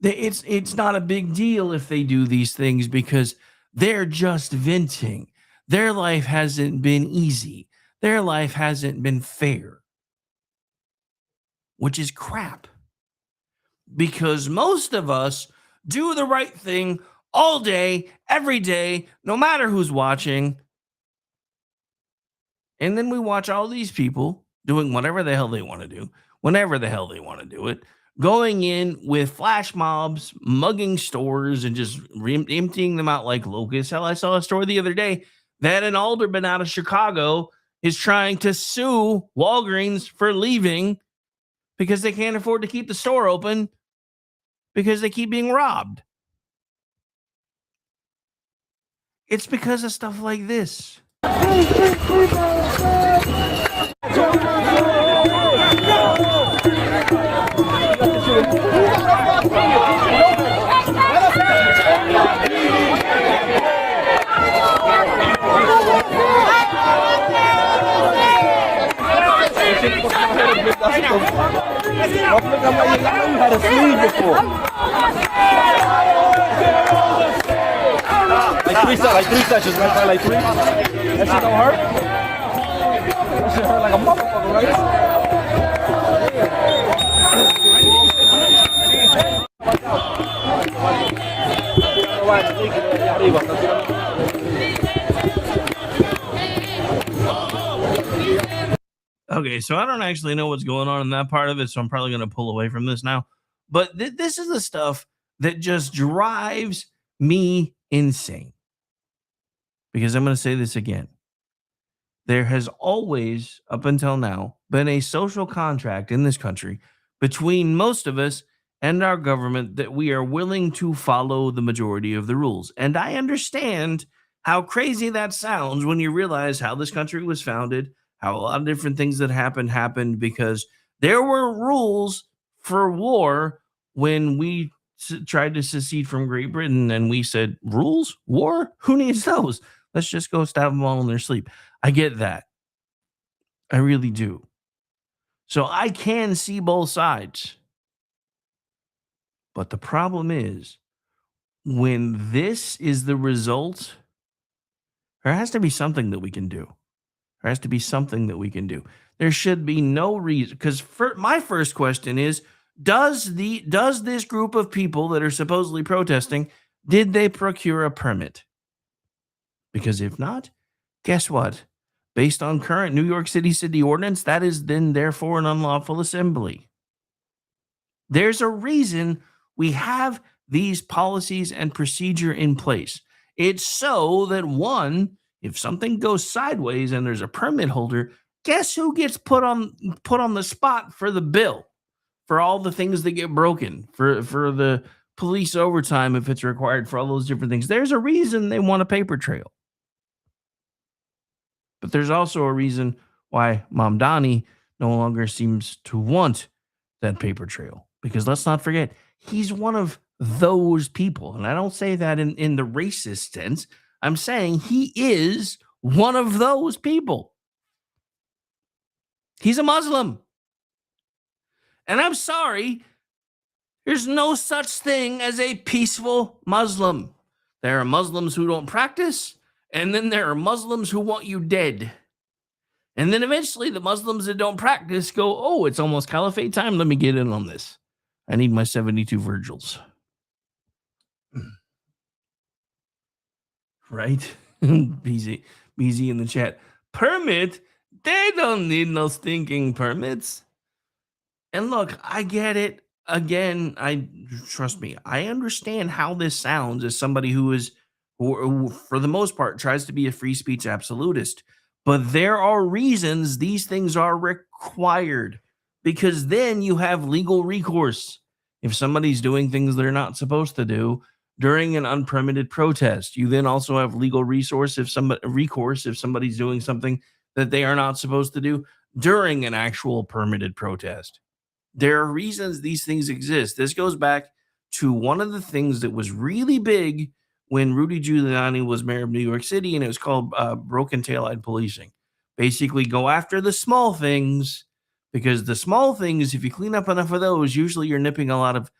It's not a big deal if they do these things because they're just venting. Their life hasn't been easy. their life hasn't been fair, which is crap. Because most of us do the right thing all day, every day, no matter who's watching. And then we watch all these people doing whatever the hell they want to do, whenever the hell they want to do it, going in with flash mobs, mugging stores, and just emptying them out like locusts. Hell, I saw a story the other day that an alderman out of Chicago is trying to sue Walgreens for leaving because they can't afford to keep the store open because they keep being robbed. It's because of stuff like this. Like three sessions, right? Like three. That shit don't hurt. That shit hurt like a motherfucker, right? Okay, so I don't actually know what's going on in that part of it, so I'm probably going to pull away from this now. But this is the stuff that just drives me insane. Because I'm going to say this again. There has always, up until now, been a social contract in this country between most of us and our government that we are willing to follow the majority of the rules. And I understand how crazy that sounds when you realize how this country was founded, how a lot of different things that happened because there were rules for war when we tried to secede from Great Britain, and we said, rules? War? Who needs those? Let's just go stab them all in their sleep. I get that. I really do. So I can see both sides. But the problem is, when this is the result, there has to be something that we can do. There has to be something that we can do. There should be no reason, because my first question is, does this group of people that are supposedly protesting, did they procure a permit? Because if not, guess what? Based on current New York City ordinance, that is then therefore an unlawful assembly. There's a reason we have these policies and procedure in place. It's so that, one, if something goes sideways and there's a permit holder, guess who gets put on the spot for the bill, for all the things that get broken, for the police overtime if it's required, for all those different things. There's a reason they want a paper trail. But there's also a reason why Mom Donnie no longer seems to want that paper trail. Because let's not forget, he's one of those people. And I don't say that in the racist sense. I'm saying he is one of those people. He's a Muslim. And I'm sorry, there's no such thing as a peaceful Muslim. There are Muslims who don't practice, and then there are Muslims who want you dead. And then eventually the Muslims that don't practice go, oh, it's almost caliphate time. Let me get in on this. I need my 72 Virgils. Right? BZ in the chat. Permit? They don't need no stinking permits. And look, I get it. Again, trust me, I understand how this sounds as somebody who for the most part, tries to be a free speech absolutist. But there are reasons these things are required, because then you have legal recourse. If somebody's doing things they're not supposed to do during an unpermitted protest, you then also have legal recourse if somebody's doing something that they are not supposed to do during an actual permitted protest. There are reasons these things exist. This goes back to one of the things that was really big when Rudy Giuliani was mayor of New York City, and it was called broken taillight policing. Basically, go after the small things, because the small things, if you clean up enough of those, usually you're nipping a lot of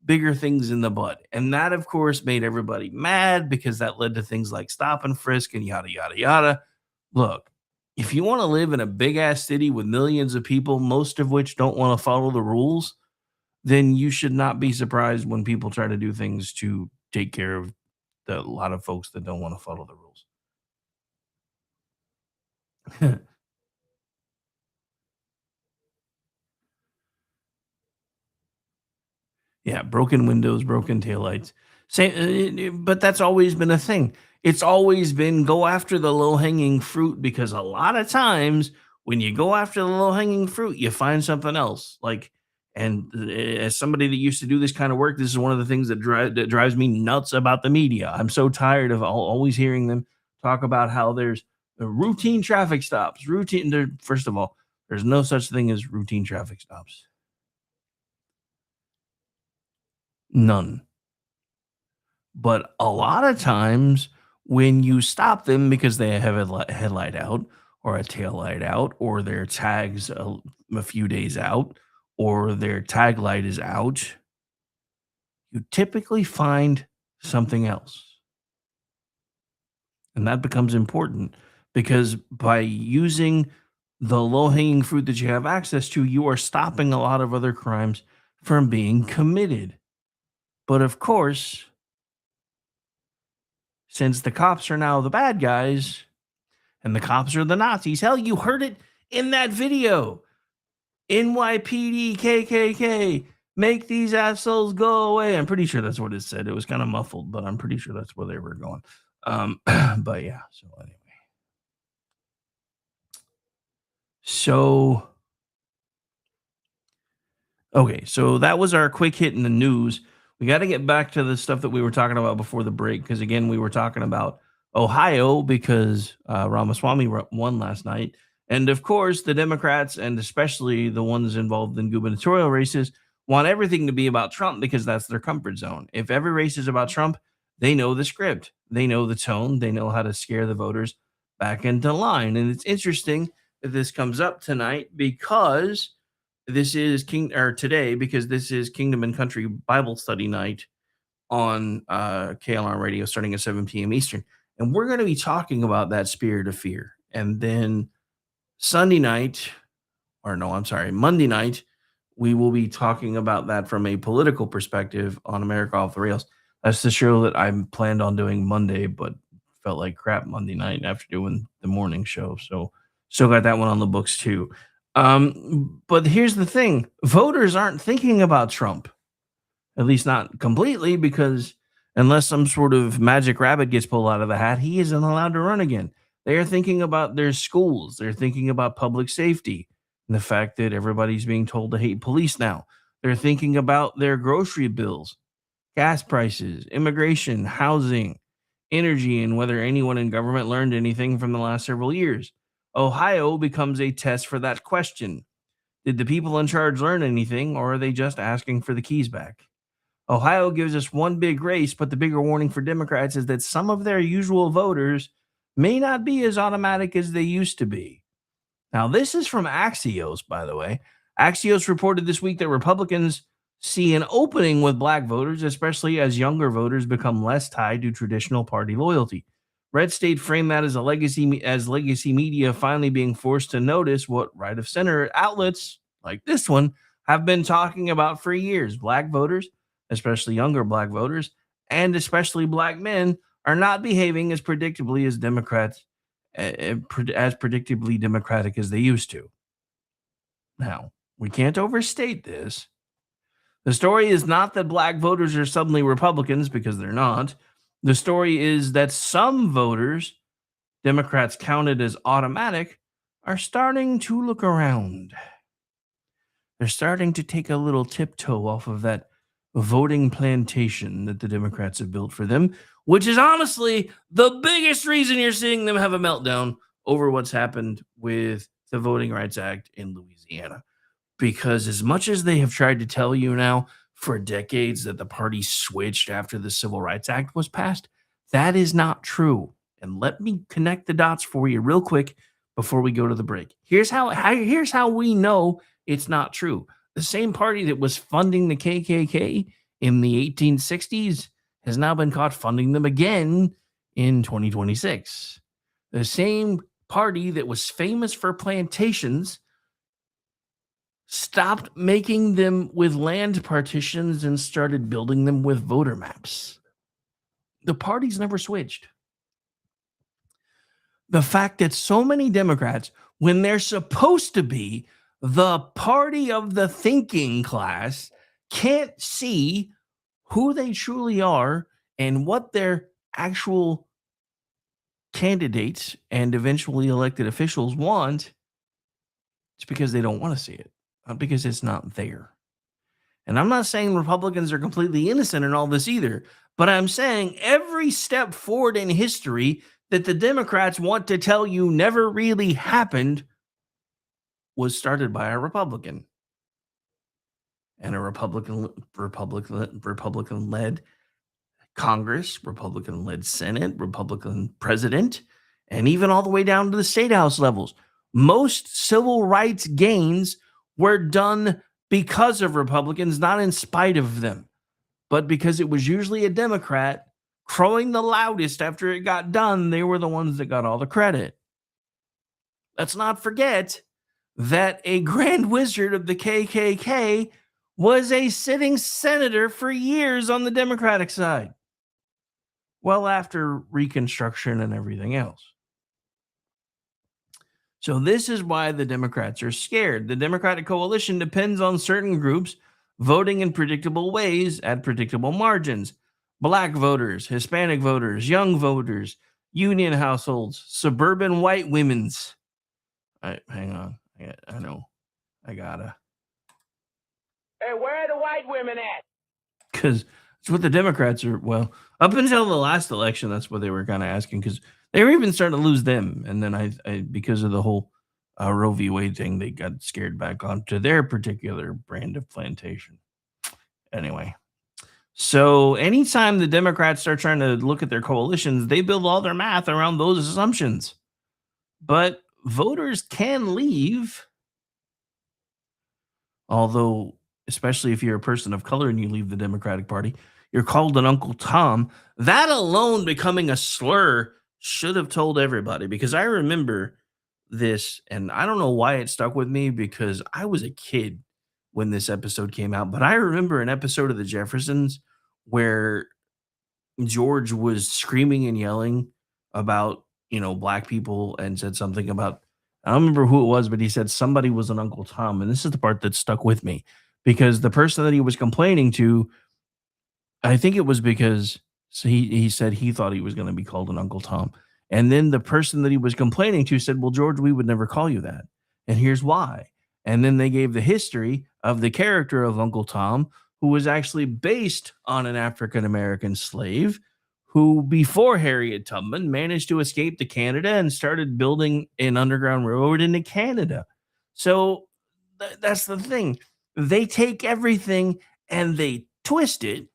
bigger things in the bud. And that, of course, made everybody mad, because that led to things like stop and frisk and yada, yada, yada. Look, if you want to live in a big ass city with millions of people, most of which don't want to follow the rules, then you should not be surprised when people try to do things to take care of a lot of folks that don't want to follow the rules. Yeah, broken windows, broken taillights. But that's always been a thing. It's always been go after the low hanging fruit because a lot of times when you go after the low hanging fruit, you find something else. As somebody that used to do this kind of work, this is one of the things that drives me nuts about the media. I'm so tired of always hearing them talk about how there's routine traffic stops. First of all, there's no such thing as routine traffic stops. None. But a lot of times when you stop them because they have a headlight out or a tail light out or their tags a few days out or their tag light is out, you typically find something else. And that becomes important because by using the low-hanging fruit that you have access to, you are stopping a lot of other crimes from being committed. But of course, since the cops are now the bad guys and the cops are the Nazis, hell, you heard it in that video. NYPD, KKK, make these assholes go away. I'm pretty sure that's what it said. It was kind of muffled, but I'm pretty sure that's where they were going. But yeah, so anyway. Okay, so that was our quick hit in the news. We got to get back to the stuff that we were talking about before the break, because again, we were talking about Ohio because Ramaswamy won last night. And of course, the Democrats, and especially the ones involved in gubernatorial races, want everything to be about Trump because that's their comfort zone. If every race is about Trump, they know the script. They know the tone. They know how to scare the voters back into line. And it's interesting that this comes up tonight because this is today because this is Kingdom and Country Bible Study night on KLR Radio starting at 7 p.m. Eastern. And we're going to be talking about that spirit of fear. And then Monday night, we will be talking about that from a political perspective on America Off the Rails. That's the show that I planned on doing Monday, but felt like crap Monday night after doing the morning show. So still got that one on the books too. But here's the thing. Voters aren't thinking about Trump, at least not completely, because unless some sort of magic rabbit gets pulled out of the hat, he isn't allowed to run again. They are thinking about their schools. They're thinking about public safety and the fact that everybody's being told to hate police now. They're thinking about their grocery bills, gas prices, immigration, housing, energy, and whether anyone in government learned anything from the last several years. Ohio becomes a test for that question. Did the people in charge learn anything, or are they just asking for the keys back? Ohio gives us one big race, but the bigger warning for Democrats is that some of their usual voters may not be as automatic as they used to be. Now, this is from Axios, by the way. Axios reported this week that Republicans see an opening with black voters, especially as younger voters become less tied to traditional party loyalty. Red State framed that as legacy media finally being forced to notice what right of center outlets like this one have been talking about for years. Black voters, especially younger black voters, and especially black men, are not behaving as predictably as Democrats, as predictably democratic as they used to. Now, we can't overstate this. The story is not that black voters are suddenly Republicans, because they're not. The story is that some voters, Democrats counted as automatic, are starting to look around. They're starting to take a little tiptoe off of that voting plantation that the Democrats have built for them, which is honestly the biggest reason you're seeing them have a meltdown over what's happened with the Voting Rights Act in Louisiana. Because as much as they have tried to tell you now for decades that the party switched after the Civil Rights Act was passed, that is not true. And let me connect the dots for you real quick before we go to the break. Here's how we know it's not true. The same party that was funding the KKK in the 1860s has now been caught funding them again in 2026. The same party that was famous for plantations stopped making them with land partitions and started building them with voter maps. The parties never switched. The fact that so many Democrats, when they're supposed to be the party of the thinking class, can't see who they truly are and what their actual candidates and eventually elected officials want, it's because they don't want to see it, not because it's not there. And I'm not saying Republicans are completely innocent in all this either, but I'm saying every step forward in history that the Democrats want to tell you never really happened was started by a Republican. And a Republican-led Congress, Republican-led Senate, Republican president, and even all the way down to the state house levels. Most civil rights gains were done because of Republicans, not in spite of them, but because it was usually a Democrat crowing the loudest after it got done. They were the ones that got all the credit. Let's not forget that a grand wizard of the KKK was a sitting senator for years on the Democratic side. Well, after Reconstruction and everything else. So this is why the Democrats are scared. The Democratic coalition depends on certain groups voting in predictable ways at predictable margins. Black voters, Hispanic voters, young voters, union households, suburban white women's. Hang on. I know. I gotta. Hey, where are the white women at? Because it's what the Democrats are. Well, up until the last election, that's what they were kind of asking, because they were even starting to lose them. And then I because of the whole Roe v. Wade thing, they got scared back onto their particular brand of plantation. Anyway, so anytime the Democrats start trying to look at their coalitions, they build all their math around those assumptions. But voters can leave. Although, especially if you're a person of color and you leave the Democratic Party, you're called an Uncle Tom. That alone becoming a slur should have told everybody, because I remember this, and I don't know why it stuck with me, because I was a kid when this episode came out, but I remember an episode of The Jeffersons where George was screaming and yelling about, black people, and said something about, I don't remember who it was, but he said somebody was an Uncle Tom. And this is the part that stuck with me, because the person that he was complaining to, I think it was because he said he thought he was going to be called an Uncle Tom. And then the person that he was complaining to said, well, George, we would never call you that. And here's why. And then they gave the history of the character of Uncle Tom, who was actually based on an African-American slave who, before Harriet Tubman, managed to escape to Canada and started building an underground railroad into Canada. So that's the thing. They take everything and they twist it.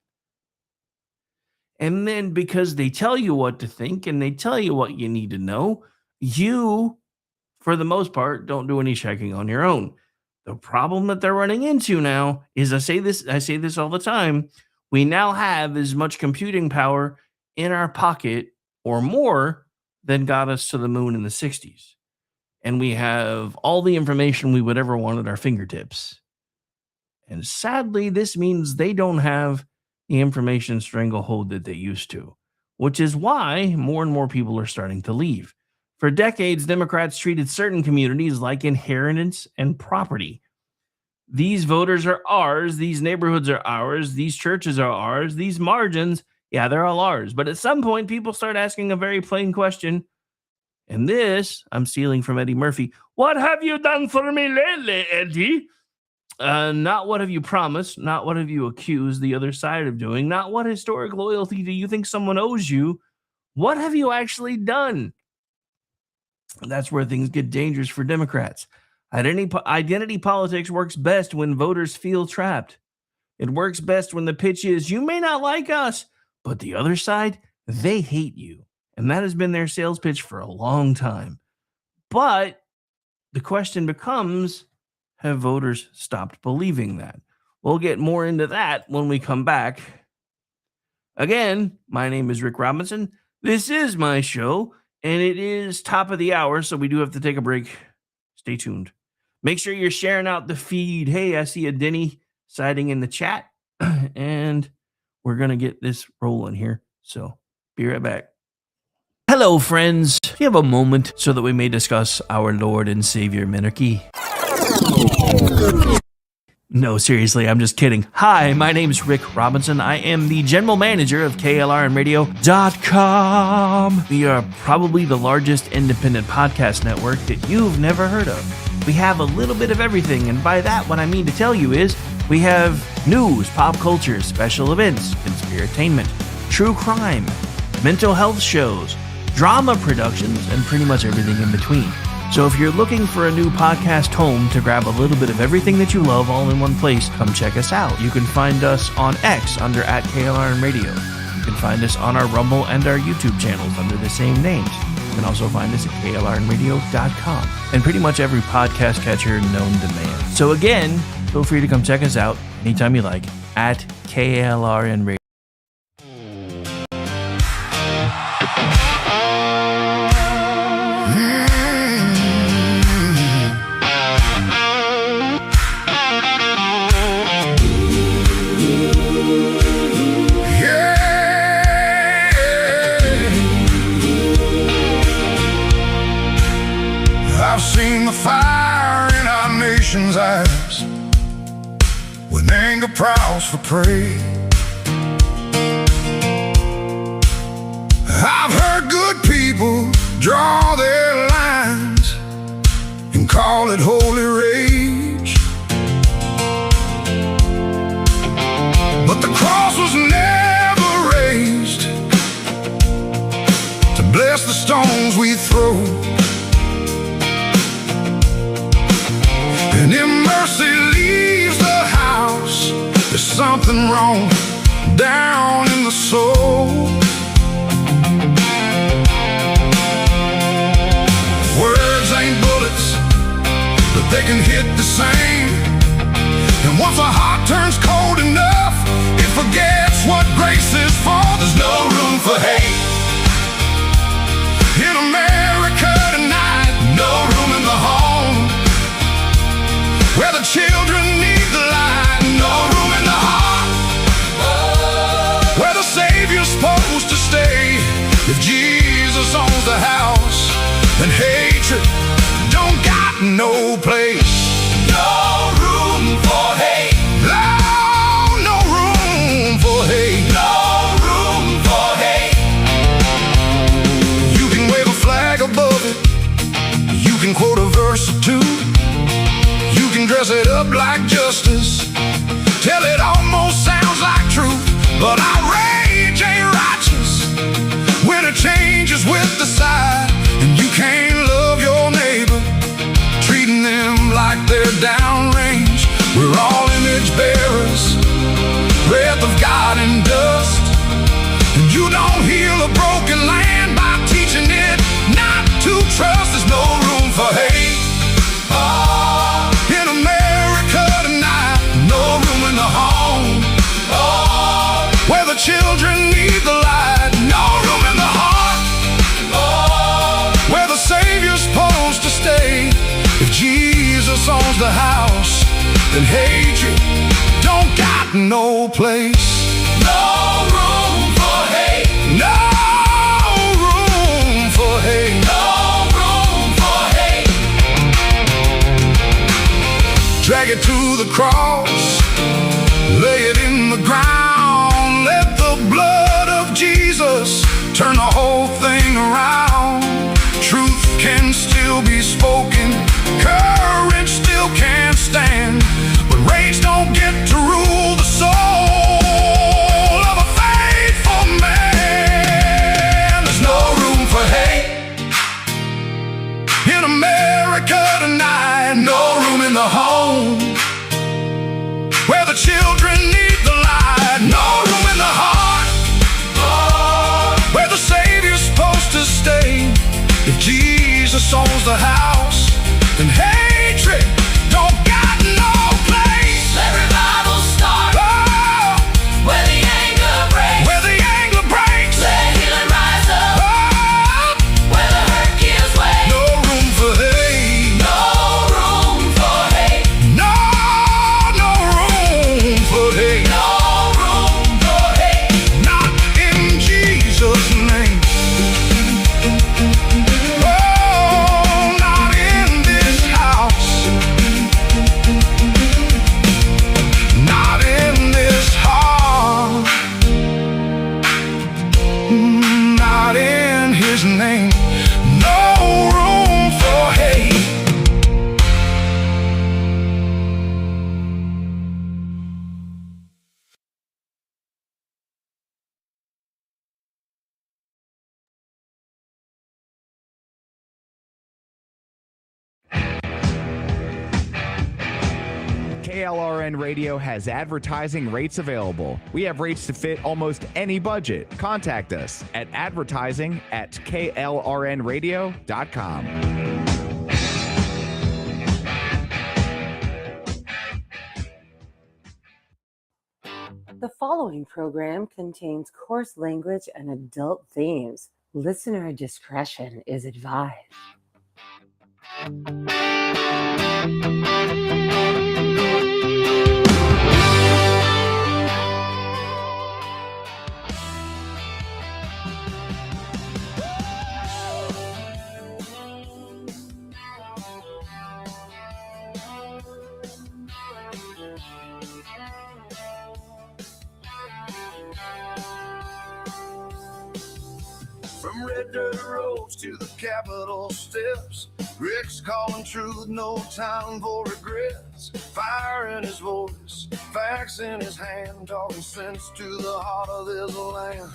And then because they tell you what to think and they tell you what you need to know, you, for the most part, don't do any checking on your own. The problem that they're running into now is, I say this all the time, we now have as much computing power in our pocket or more than got us to the moon in the 60s. And we have all the information we would ever want at our fingertips. And sadly, this means they don't have the information stranglehold that they used to, which is why more and more people are starting to leave. For decades, Democrats treated certain communities like inheritance and property. These voters are ours. These neighborhoods are ours. These churches are ours. These margins, yeah, they're all ours. But at some point, people start asking a very plain question. And this, I'm stealing from Eddie Murphy. What have you done for me lately, Eddie? Not what have you promised, not what have you accused the other side of doing, not what historic loyalty do you think someone owes you. What have you actually done? That's where things get dangerous for Democrats. Identity politics works best when voters feel trapped. It works best when the pitch is, you may not like us, but the other side, they hate you. And that has been their sales pitch for a long time. But the question becomes, have voters stopped believing that? We'll get more into that when we come back. Again, my name is Rick Robinson. This is my show, And it is top of the hour, so we do have to take a break. Stay tuned. Make sure you're sharing out the feed. Hey, I see a Denny siding in the chat, and we're going to get this rolling here. So be right back. Hello, friends. Do you have a moment so that we may discuss our Lord and Savior Minarchy? No, seriously, I'm just kidding. Hi, my name's Rick Robinson. I am the general manager of KLRNradio.com. We are probably the largest independent podcast network that you've never heard of. We have a little bit of everything, and by that, what I mean to tell you is we have news, pop culture, special events, conspiratainment, true crime, mental health shows, drama productions, and pretty much everything in between. So if you're looking for a new podcast home to grab a little bit of everything that you love all in one place, come check us out. You can find us on X under @KLRNradio. You can find us on our Rumble and our YouTube channels under the same names. You can also find us at KLRNradio.com and pretty much every podcast catcher known to man. So again, feel free to come check us out anytime you like at KLRNradio. I've seen the fire in our nation's eyes when anger prowls for prey. I've heard good people draw their lines and call it holy rage, but the cross was never raised to bless the stones we throw. And if mercy leaves the house, there's something wrong down in the soul. Words ain't bullets, but they can hit the same. And once a heart turns cold enough, it forgets what grace is for. There's no room for hate in America tonight. No room in the home where the children need the light. No room in the heart where the Savior's supposed to stay. If Jesus owns the house, then hatred don't got no place. No room for hate. No, no room for hate. No room for hate. You can wave a flag above it. You can quote a verse or two. You can dress it up like justice, till it almost sounds like truth. But outrage ain't righteous when it changes with the side. And you can't love your neighbor, treating them like they're downrange. We're all image bearers, breath of God and dust. And you don't heal a broken land by teaching it not to trust. There's no room for hate. In America tonight, no room in the home where the children need the light. No room in the heart where the Savior's supposed to stay. If Jesus owns the house, then hatred don't got no place. No room for hate. No room for hate. No room for hate. Drag it to the cross, lay it in the ground. Let the blood of Jesus turn the whole thing around. Truth can still be spoken, courage still can stand, but rage don't get to rule the soul of a faithful man. There's no room for hate in America tonight. No room in the home his name. No room for hate. KLRN Radio has advertising rates available. We have rates to fit almost any budget. Contact us at advertising@klrnradio.com. The following program contains coarse language and adult themes. Listener discretion is advised. From red dirt roads to the Capitol steps, Rick's calling truth, no time for regrets. Fire in his voice, facts in his hand, talking sense to the heart of this land.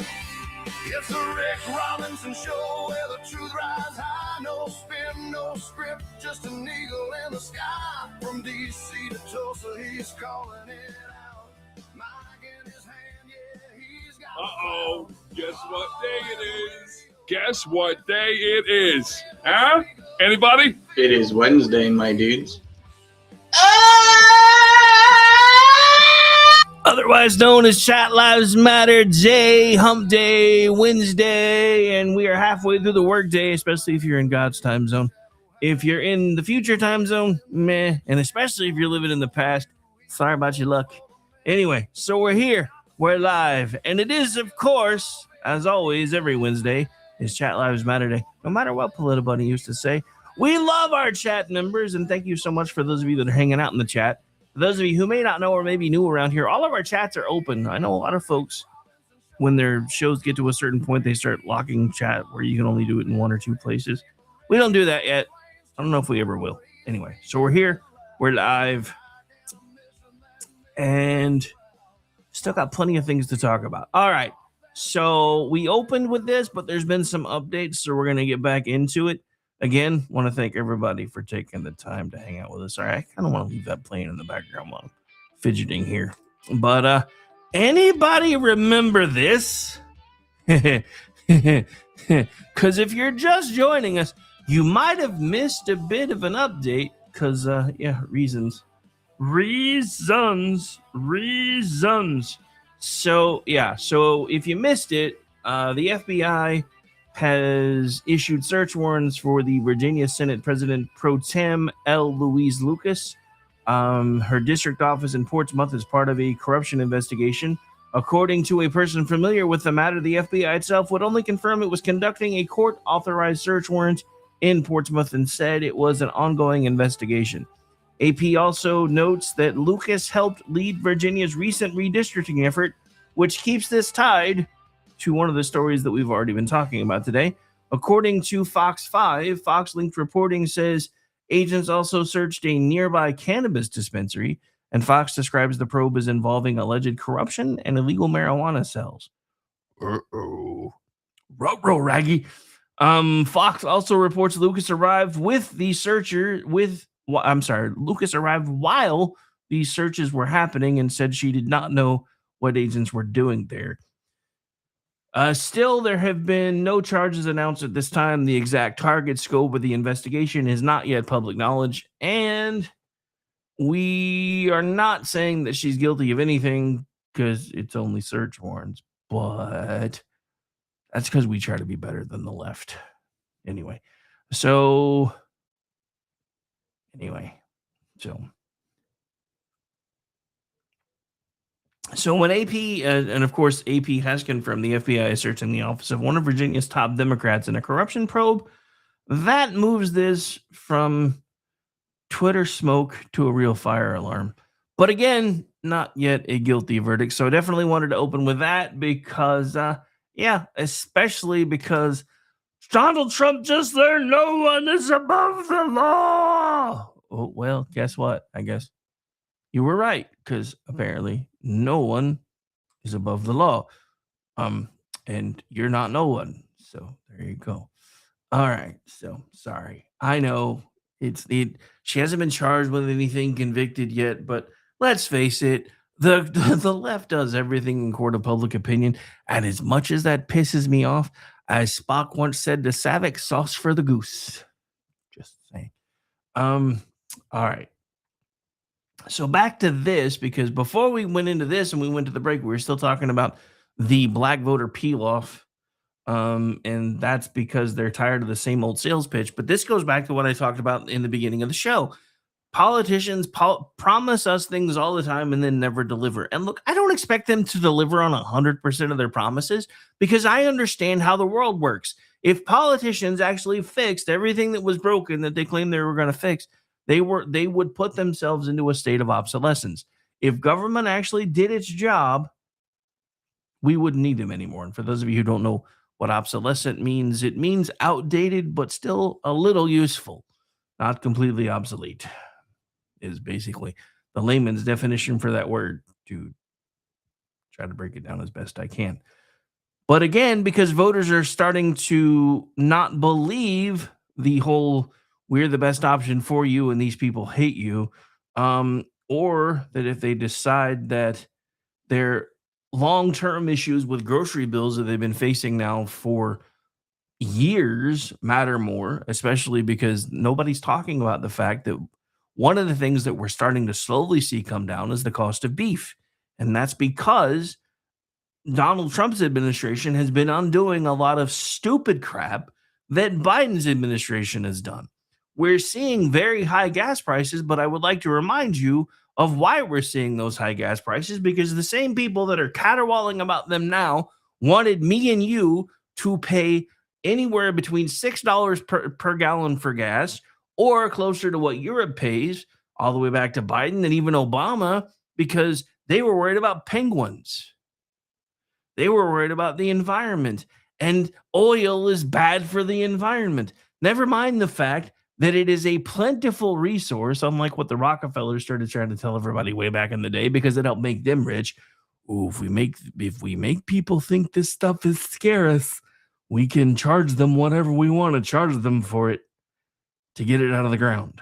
It's the Rick Robinson Show, where the truth rides high. No spin, no script, just an eagle in the sky. From D.C. to Tulsa, he's calling it out. Mic in his hand, yeah, he's got. Uh-oh, guess what day it is? Guess what day it is? Huh? Anybody? It is Wednesday, my dudes. Otherwise known as Chat Lives Matter Day, Hump Day, Wednesday, and we are halfway through the workday, especially if you're in God's time zone. If you're in the future time zone, meh, and especially if you're living in the past, sorry about your luck. Anyway, so we're here, we're live, and it is, of course, as always, every Wednesday is Chat Lives Matter Day. No matter what Politibunny used to say, we love our chat members, and thank you so much for those of you that are hanging out in the chat. For those of you who may not know or maybe new around here, all of our chats are open. I know a lot of folks, when their shows get to a certain point, they start locking chat where you can only do it in one or two places. We don't do that yet. I don't know if we ever will. Anyway, so we're here. We're live. And still got plenty of things to talk about. All right. So we opened with this, but there's been some updates, so we're going to get back into it. Again, want to thank everybody for taking the time to hang out with us. All right, I kind of want to leave that playing in the background while I'm fidgeting here. But anybody remember this? Because if you're just joining us, you might have missed a bit of an update because, reasons. So if you missed it, the FBI has issued search warrants for the Virginia Senate President Pro Tem Louise Lucas. Her district office in Portsmouth is part of a corruption investigation. According to a person familiar with the matter, the FBI itself would only confirm it was conducting a court-authorized search warrant in Portsmouth and said it was an ongoing investigation. AP also notes that Lucas helped lead Virginia's recent redistricting effort, which keeps this tied to one of the stories that we've already been talking about today. According to Fox 5, Fox-linked reporting says agents also searched a nearby cannabis dispensary, and Fox describes the probe as involving alleged corruption and illegal marijuana sales. Ruh-roh, Raggy. Fox also reports Lucas arrived Lucas arrived while these searches were happening and said she did not know what agents were doing there. Still, there have been no charges announced at this time. The exact target scope of the investigation is not yet public knowledge, and we are not saying that she's guilty of anything because it's only search warrants, but that's because we try to be better than the left. Anyway, so when AP, and of course AP has confirmed the FBI is searching the office of one of Virginia's top Democrats in a corruption probe, that moves this from Twitter smoke to a real fire alarm. But again, not yet a guilty verdict. So I definitely wanted to open with that because, especially because Donald Trump just learned no one is above the law. Oh, well, guess what? I guess you were right, because apparently no one is above the law. And you're not no one. So there you go. All right. So sorry. I know she hasn't been charged with anything, convicted yet, but let's face it, the left does everything in court of public opinion. And as much as that pisses me off, as Spock once said to Savick, sauce for the goose. Just saying. All right. So back to this, because before we went into this and we went to the break, we were still talking about the black voter peel off. And that's because they're tired of the same old sales pitch. But this goes back to what I talked about in the beginning of the show. Politicians promise us things all the time and then never deliver. And look, I don't expect them to deliver on 100% of their promises, because I understand how the world works. If politicians actually fixed everything that was broken that they claimed they were going to fix, they would put themselves into a state of obsolescence. If government actually did its job, we wouldn't need them anymore. And for those of you who don't know what obsolescent means, it means outdated, but still a little useful, not completely obsolete, is basically the layman's definition for that word, to try to break it down as best I can. But again, because voters are starting to not believe the whole we're the best option for you and these people hate you, or that if they decide that their long-term issues with grocery bills that they've been facing now for years matter more, especially because nobody's talking about the fact that one of the things that we're starting to slowly see come down is the cost of beef. And that's because Donald Trump's administration has been undoing a lot of stupid crap that Biden's administration has done. We're seeing very high gas prices, but I would like to remind you of why we're seeing those high gas prices, because the same people that are caterwauling about them now wanted me and you to pay anywhere between $6 per gallon for gas, or closer to what Europe pays, all the way back to Biden and even Obama, because they were worried about penguins. They were worried about the environment, and oil is bad for the environment. Never mind the fact that it is a plentiful resource, unlike what the Rockefellers started trying to tell everybody way back in the day, because it helped make them rich. Ooh, if we make people think this stuff is scarce, we can charge them whatever we want to charge them for it to get it out of the ground.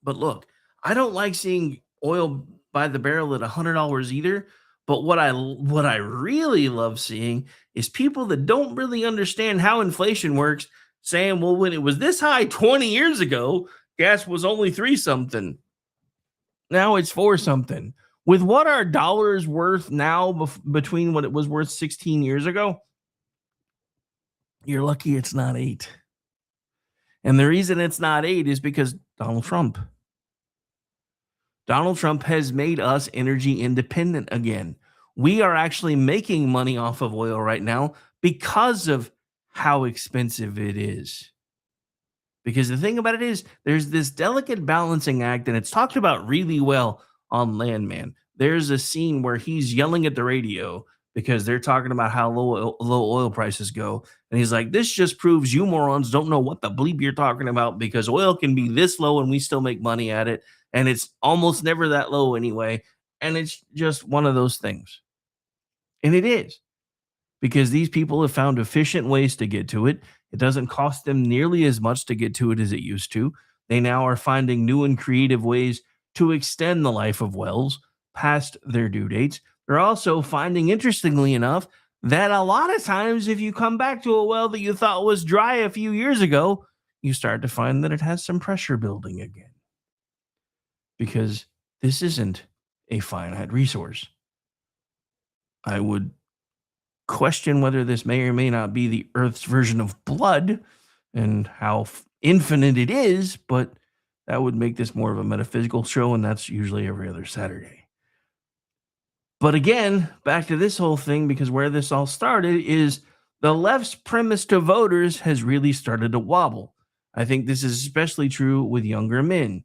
But look, I don't like seeing oil by the barrel at $100 either. But what I really love seeing is people that don't really understand how inflation works saying, well, when it was this high 20 years ago, gas was only 3 something. Now it's 4 something. With what our dollar is worth now between what it was worth 16 years ago, you're lucky it's not 8. And the reason it's not 8 is because Donald Trump. Donald Trump has made us energy independent again. We are actually making money off of oil right now because of how expensive it is. Because the thing about it is, there's this delicate balancing act, and it's talked about really well on Landman. There's a scene where he's yelling at the radio because they're talking about how low oil prices go. And he's like, this just proves you morons don't know what the bleep you're talking about, because oil can be this low and we still make money at it. And it's almost never that low anyway. And it's just one of those things. And it is, because these people have found efficient ways to get to it. It doesn't cost them nearly as much to get to it as it used to. They now are finding new and creative ways to extend the life of wells past their due dates. They're also finding, interestingly enough, that a lot of times if you come back to a well that you thought was dry a few years ago, you start to find that it has some pressure building again. Because this isn't a finite resource. I would question whether this may or may not be the Earth's version of blood and how infinite it is, but that would make this more of a metaphysical show, and that's usually every other Saturday. But again, back to this whole thing, because where this all started is the left's premise to voters has really started to wobble. I think this is especially true with younger men,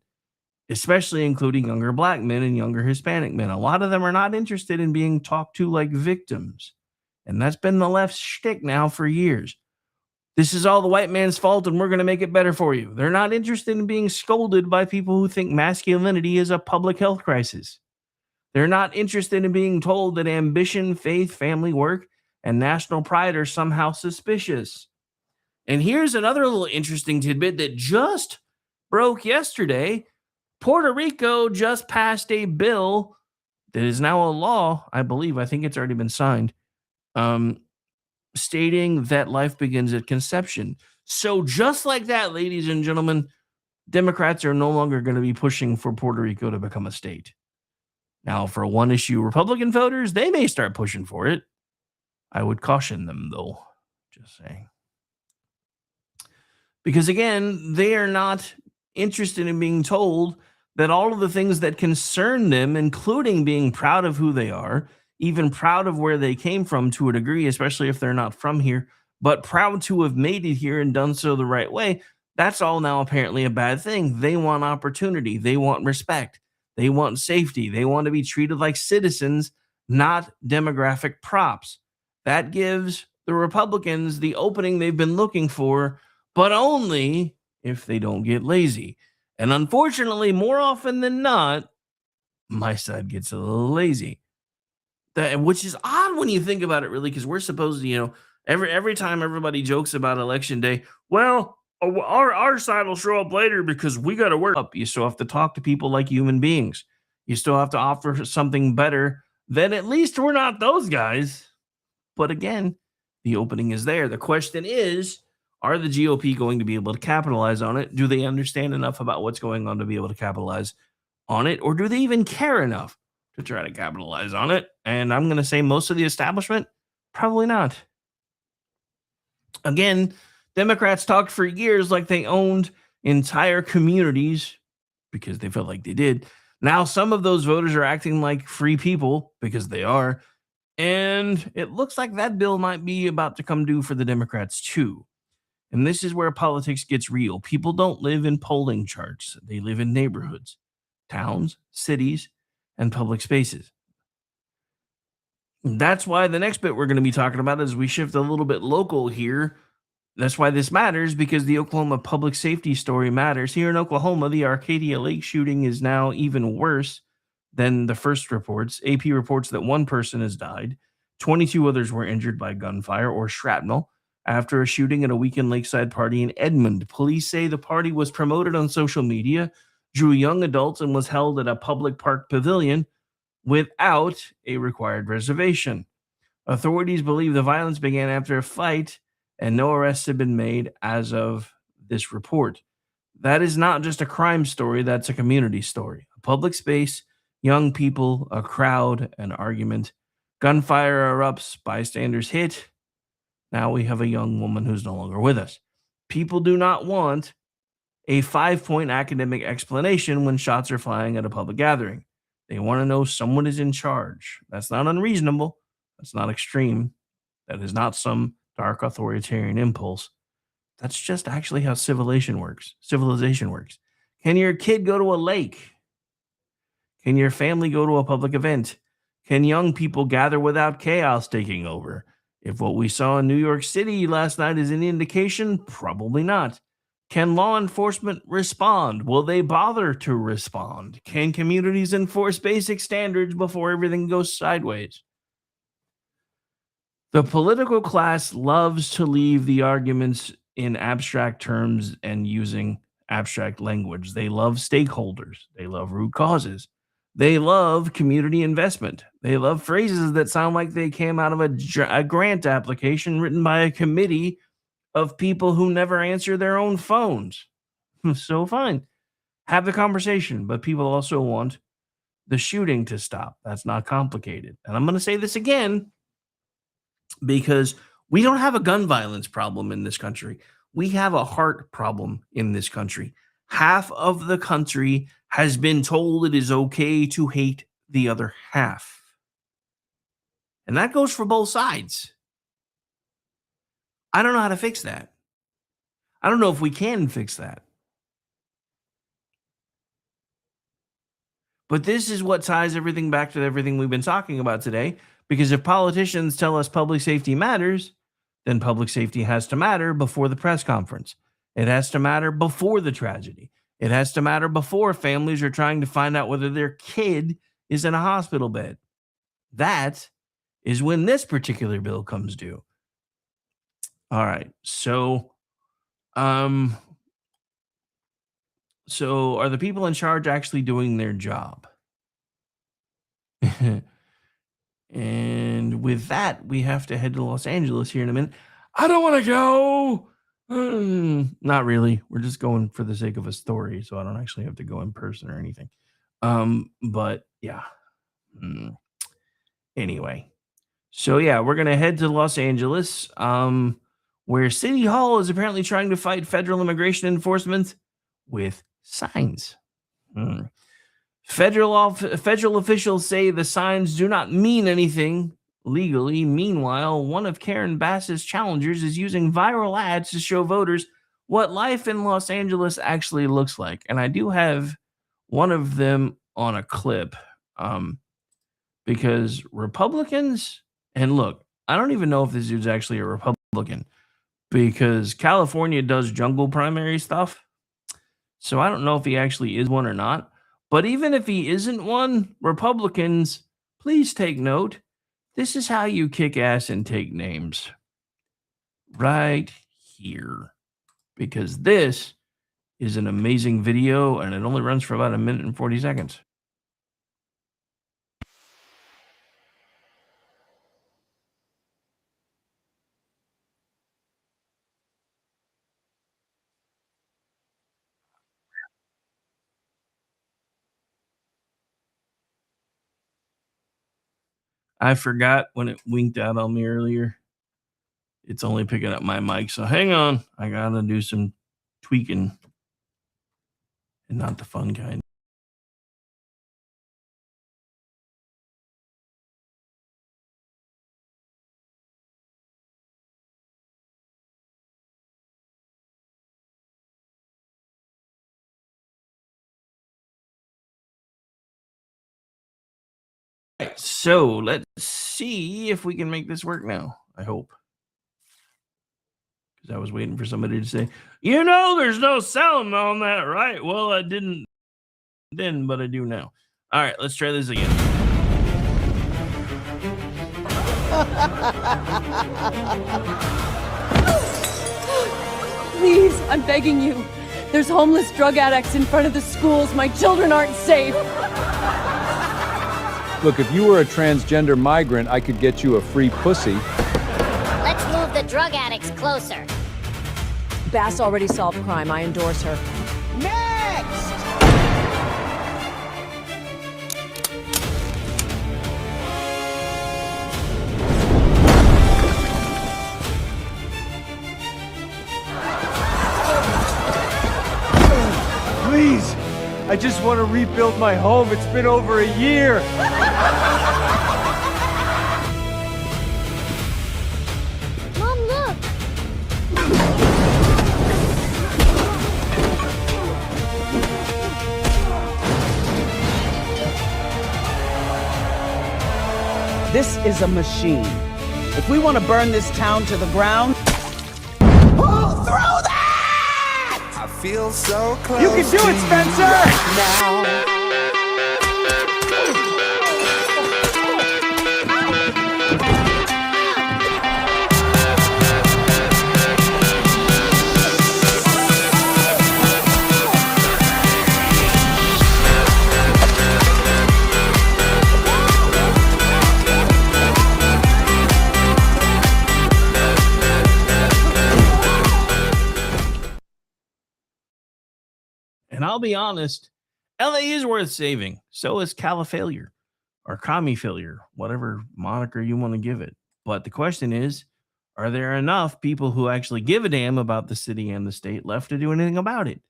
especially including younger black men and younger Hispanic men. A lot of them are not interested in being talked to like victims. And that's been the left's shtick now for years. This is all the white man's fault, and we're going to make it better for you. They're not interested in being scolded by people who think masculinity is a public health crisis. They're not interested in being told that ambition, faith, family, work, and national pride are somehow suspicious. And here's another little interesting tidbit that just broke yesterday. Puerto Rico just passed a bill that is now a law, I believe. I think it's already been signed, stating that life begins at conception. So just like that, ladies and gentlemen, Democrats are no longer going to be pushing for Puerto Rico to become a state. Now, for one-issue Republican voters, they may start pushing for it. I would caution them, though. Just saying. Because, again, they are not interested in being told that all of the things that concern them, including being proud of who they are, even proud of where they came from to a degree, especially if they're not from here, but proud to have made it here and done so the right way, that's all now apparently a bad thing. They want opportunity. They want respect. They want safety. They want to be treated like citizens, not demographic props. That gives the Republicans the opening they've been looking for, but only if they don't get lazy. And unfortunately, more often than not, my side gets a little lazy. Which is odd when you think about it, really, because we're supposed to, every time everybody jokes about election day, well, our side will show up later because we got to work up. You still have to talk to people like human beings. You still have to offer something better. Then at least we're not those guys. But again, the opening is there. The question is, are the GOP going to be able to capitalize on it? Do they understand enough about what's going on to be able to capitalize on it? Or do they even care enough to try to capitalize on it? And I'm going to say most of the establishment, probably not. Again, Democrats talked for years like they owned entire communities because they felt like they did. Now some of those voters are acting like free people because they are. And it looks like that bill might be about to come due for the Democrats too. And this is where politics gets real. People don't live in polling charts. They live in neighborhoods, towns, cities, and public spaces. That's why the next bit we're going to be talking about is we shift a little bit local here. That's why this matters, because the Oklahoma public safety story matters. Here in Oklahoma, the Arcadia Lake shooting is now even worse than the first reports. AP reports that one person has died. 22 others were injured by gunfire or shrapnel after a shooting at a weekend lakeside party in Edmond. Police say the party was promoted on social media, drew young adults, and was held at a public park pavilion without a required reservation. Authorities believe the violence began after a fight, and no arrests have been made as of this report. That is not just a crime story, that's a community story. A public space, young people, a crowd, an argument. Gunfire erupts, bystanders hit. Now we have a young woman who's no longer with us. People do not want a 5-point academic explanation when shots are flying at a public gathering. They want to know someone is in charge. That's not unreasonable. That's not extreme. That is not some dark authoritarian impulse. That's just actually how civilization works. Can your kid go to a lake? Can your family go to a public event? Can young people gather without chaos taking over? If what we saw in New York City last night is any indication, probably not. Can law enforcement respond? Will they bother to respond? Can communities enforce basic standards before everything goes sideways? The political class loves to leave the arguments in abstract terms and using abstract language. They love stakeholders. They love root causes. They love community investment. They love phrases that sound like they came out of a grant application written by a committee of people who never answer their own phones. So fine. Have the conversation, but people also want the shooting to stop. That's not complicated. And I'm going to say this again because we don't have a gun violence problem in this country. We have a heart problem in this country. Half of the country has been told it is okay to hate the other half. And that goes for both sides. I don't know how to fix that. I don't know if we can fix that. But this is what ties everything back to everything we've been talking about today, Because if politicians tell us public safety matters, then public safety has to matter before the press conference. It has to matter before the tragedy. It has to matter before families are trying to find out whether their kid is in a hospital bed. That is when this particular bill comes due. All right. So are the people in charge actually doing their job? And with that, we have to head to Los Angeles here in a minute. I don't want to go. Not really. We're just going for the sake of a story, so I don't actually have to go in person or anything. But yeah. Anyway. So yeah, we're going to head to Los Angeles, where City Hall is apparently trying to fight federal immigration enforcement with signs. Federal officials say the signs do not mean anything legally. Meanwhile, one of Karen Bass's challengers is using viral ads to show voters what life in Los Angeles actually looks like. And I do have one of them on a clip, because Republicans, and look, I don't even know if this dude's actually a Republican, because California does jungle primary stuff. So I don't know if he actually is one or not. But even if he isn't one, Republicans, please take note. This is how you kick ass and take names. Right here. Because this is an amazing video, and it only runs for about 1 minute and 40 seconds. I forgot when it winked out on me earlier. It's only picking up my mic, so hang on. I gotta do some tweaking, and not the fun kind. So let's see if we can make this work now. I hope. Because I was waiting for somebody to say, there's no sound on that, right? Well, I didn't then, but I do now. All right, let's try this again. Please, I'm begging you. There's homeless drug addicts in front of the schools. My children aren't safe. Look, if you were a transgender migrant, I could get you a free pussy. Let's move the drug addicts closer. Bass already solved crime. I endorse her. Next! Please, I just want to rebuild my home. It's been over a year. Mom, look. This is a machine. If we want to burn this town to the ground, Pull through that! I feel so close. You can do it, Spencer! Now. And I'll be honest, LA is worth saving. So is Califailure or Commie Failure, whatever moniker you want to give it. But the question is, are there enough people who actually give a damn about the city and the state left to do anything about it?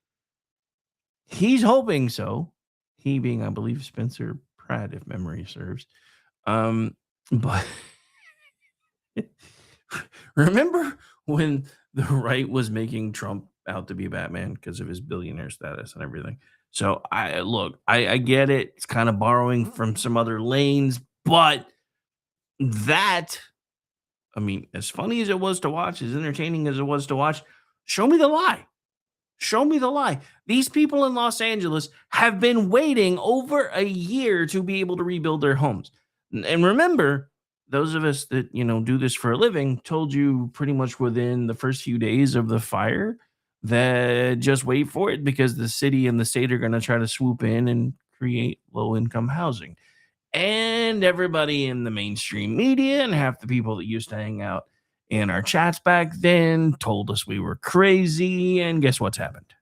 He's hoping so. He being, I believe, Spencer Pratt, if memory serves. But remember when the right was making Trump out to be Batman because of his billionaire status and everything? So I get it. It's kind of borrowing from some other lanes, but That, I mean, as funny as it was to watch, as entertaining as it was to watch, show me the lie. Show me the lie. These people in Los Angeles have been waiting over a year to be able to rebuild their homes. And remember, those of us that, do this for a living told you pretty much within the first few days of the fire that just wait for it because the city and the state are going to try to swoop in and create low income housing. And everybody in the mainstream media and half the people that used to hang out in our chats back then told us we were crazy. And guess what's happened?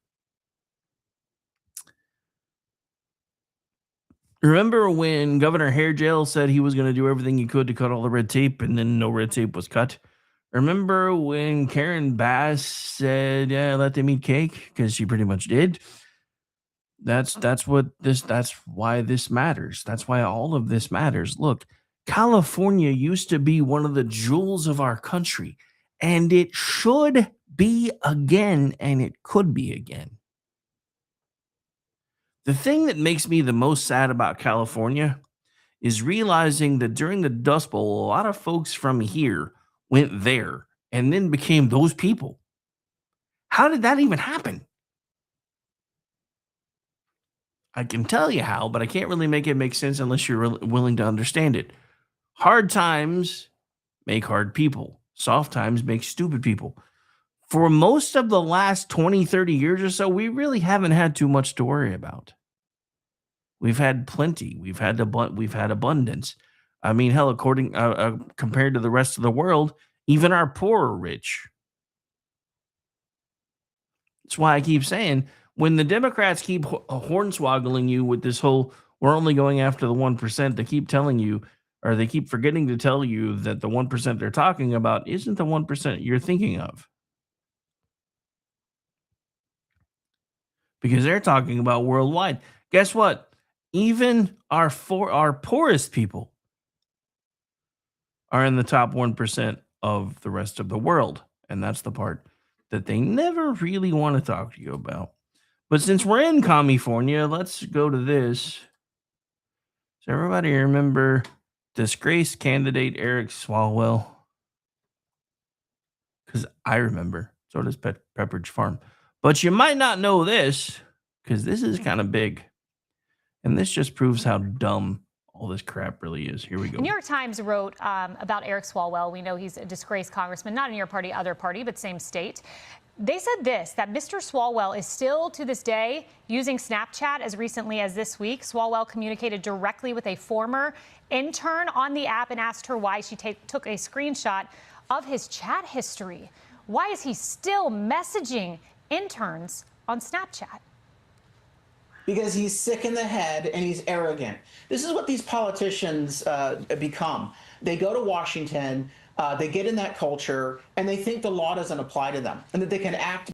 Remember when Governor Hairgel said he was going to do everything he could to cut all the red tape, and then no red tape was cut? Remember when Karen Bass said, "Yeah, let them eat cake," because she pretty much did. That's why this matters. That's why all of this matters. Look, California used to be one of the jewels of our country, and it should be again, and it could be again. The thing that makes me the most sad about California is realizing that during the Dust Bowl, a lot of folks from here went there and then became those people. How did that even happen? I can tell you how, but I can't really make it make sense unless you're willing to understand it. Hard times make hard people. Soft times make stupid people. For most of the last 20, 30 years or so, we really haven't had too much to worry about. We've had plenty. We've had abundance. I mean, hell, compared to the rest of the world, even our poor are rich. That's why I keep saying, when the Democrats keep hornswoggling you with this whole, we're only going after the 1%, they keep telling you, or they keep forgetting to tell you that the 1% they're talking about isn't the 1% you're thinking of. Because they're talking about worldwide. Guess what? Even our poorest people are in the top 1% of the rest of the world. And that's the part that they never really want to talk to you about. But since we're in California, let's go to this. Does everybody remember disgraced candidate Eric Swalwell? Because I remember. So does Pepperidge Farm. But you might not know this, because this is kind of big. And this just proves how dumb all this crap really is. Here we go. The New York Times wrote about Eric Swalwell. We know he's a disgraced congressman, not in your party, other party, but same state. They said this, that Mr. Swalwell is still to this day using Snapchat as recently as this week. Swalwell communicated directly with a former intern on the app and asked her why she took a screenshot of his chat history. Why is he still messaging interns on Snapchat? Because he's sick in the head and he's arrogant. This is what these politicians become. They go to Washington, they get in that culture, and they think the law doesn't apply to them and that they can act.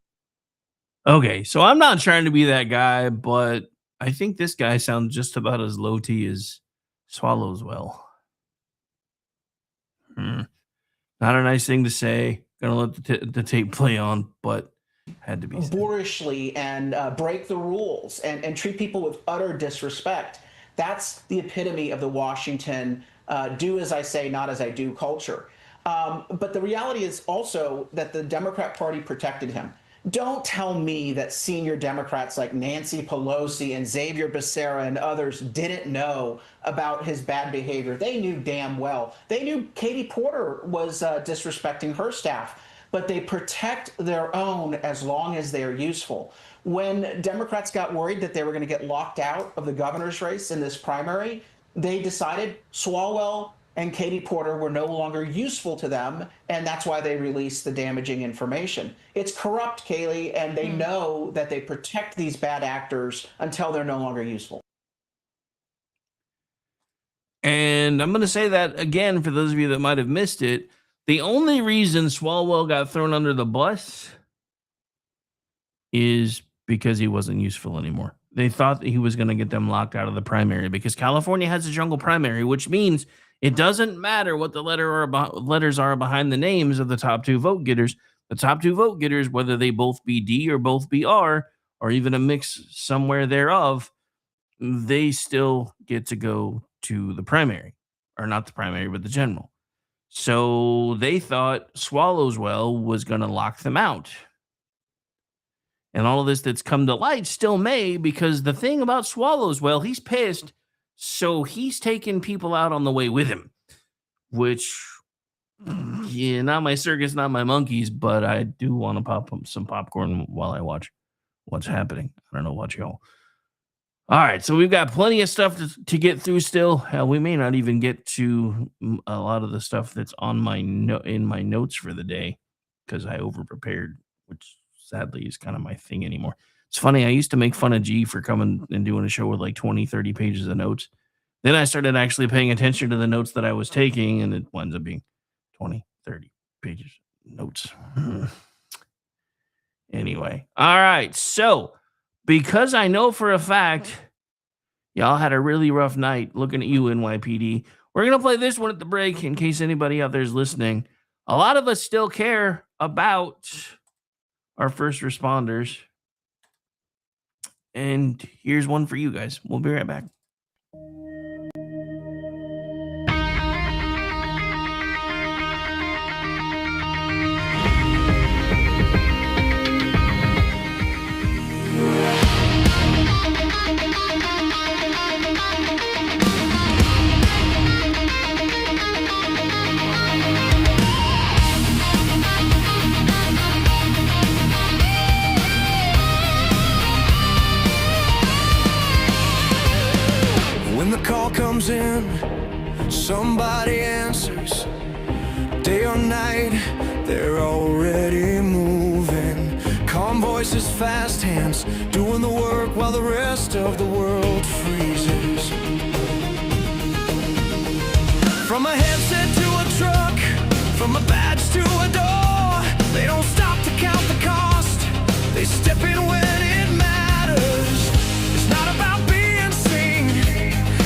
Okay, so I'm not trying to be that guy, but I think this guy sounds just about as low T as Swallows well. Not a nice thing to say. Gonna let the tape play on, but had to be boorishly and break the rules and treat people with utter disrespect. That's the epitome of the Washington do as I say, not as I do culture. But the reality is also that the Democrat Party protected him. Don't tell me that senior Democrats like Nancy Pelosi and Xavier Becerra and others didn't know about his bad behavior. They knew damn well. They knew Katie Porter was disrespecting her staff. But they protect their own as long as they're useful. When Democrats got worried that they were going to get locked out of the governor's race in this primary, they decided Swalwell and Katie Porter were no longer useful to them, and that's why they released the damaging information. It's corrupt, Kaylee, and they know that they protect these bad actors until they're no longer useful. And I'm going to say that again for those of you that might have missed it. The only reason Swalwell got thrown under the bus is because he wasn't useful anymore. They thought that he was going to get them locked out of the primary because California has a jungle primary, which means it doesn't matter what the letters are behind the names of the top two vote getters. The top two vote getters, whether they both be D or both be R, or even a mix somewhere thereof, they still get to go to the primary. or not the primary, but the general. So they thought Swallowswell was going to lock them out. And all of this that's come to light still may, because the thing about Swallowswell, he's pissed, so he's taking people out on the way with him, which, yeah, not my circus, not my monkeys, but I do want to pop some popcorn while I watch what's happening. I don't know about y'all. All right, so we've got plenty of stuff to get through still. We may not even get to a lot of the stuff that's on my in my notes for the day because I over-prepared, which sadly is kind of my thing anymore. It's funny, I used to make fun of G for coming and doing a show with like 20, 30 pages of notes. Then I started actually paying attention to the notes that I was taking, and it winds up being 20, 30 pages of notes. Anyway, all right, so because I know for a fact y'all had a really rough night, looking at you, NYPD, we're going to play this one at the break in case anybody out there is listening. A lot of us still care about our first responders. And here's one for you guys. We'll be right back. Call comes in, somebody answers. Day or night, they're already moving. Calm voices, fast hands, doing the work while the rest of the world freezes. From a headset to a truck, from a badge to a door, they don't stop to count the cost. They step in when it matters. It's not about being seen,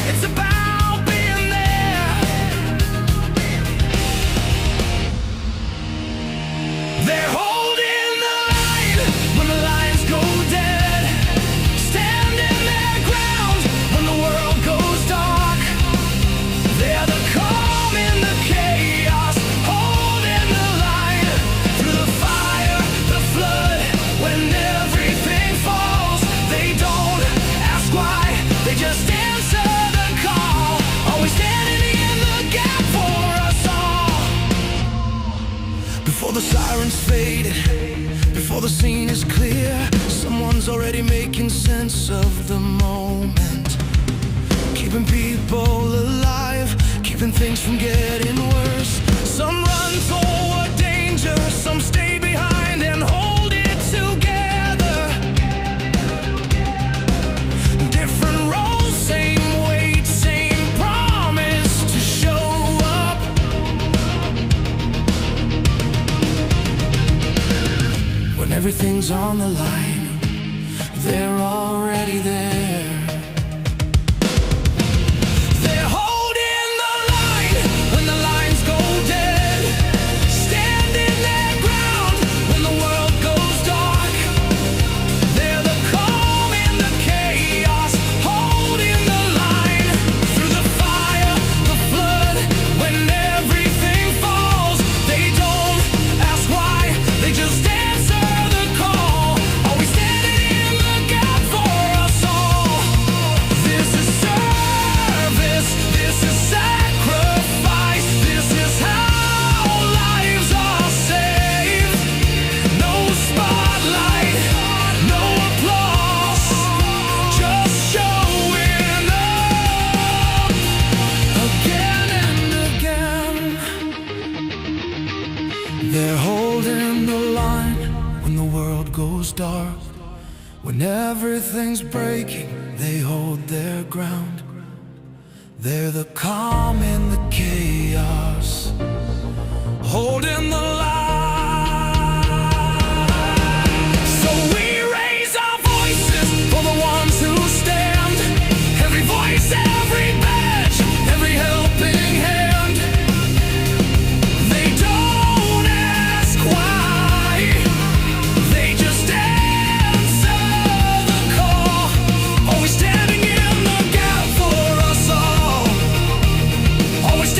it's about being there. They're holding the line when the lines go dead, standing their ground when the world goes dark. They're the calm in the chaos, holding the line through the fire, the flood. When everything falls, they don't ask why, they just answer the call. Always standing in the gap for us all. Before the sirens faded, before the scene is clear, someone's already making sense of the moment. Keeping people alive, keeping things from getting worse. Some run toward danger, some stay behind and hold it together. Different roles, same weight, same promise to show up. When everything's on the line, they're already there. They're holding the line when the lines go dead, standing their ground when the world goes dark. They're the calm in the chaos, holding the line through the fire, the flood. When everything falls, they don't ask why, they just answer the call. Always standing in the gap for us all. This is service, this is sacrifice, this is how lives are saved. No spotlight, no applause, just showing up again and again. They're holding the line when the world goes dark. When everything's breaking, they hold their ground. They're the calm in the chaos, holding the line. So we raise our voices for the ones who stand. Every voice, every badge, every helping hand. They don't ask why, they just answer the call. Always standing in the gap for us all. Always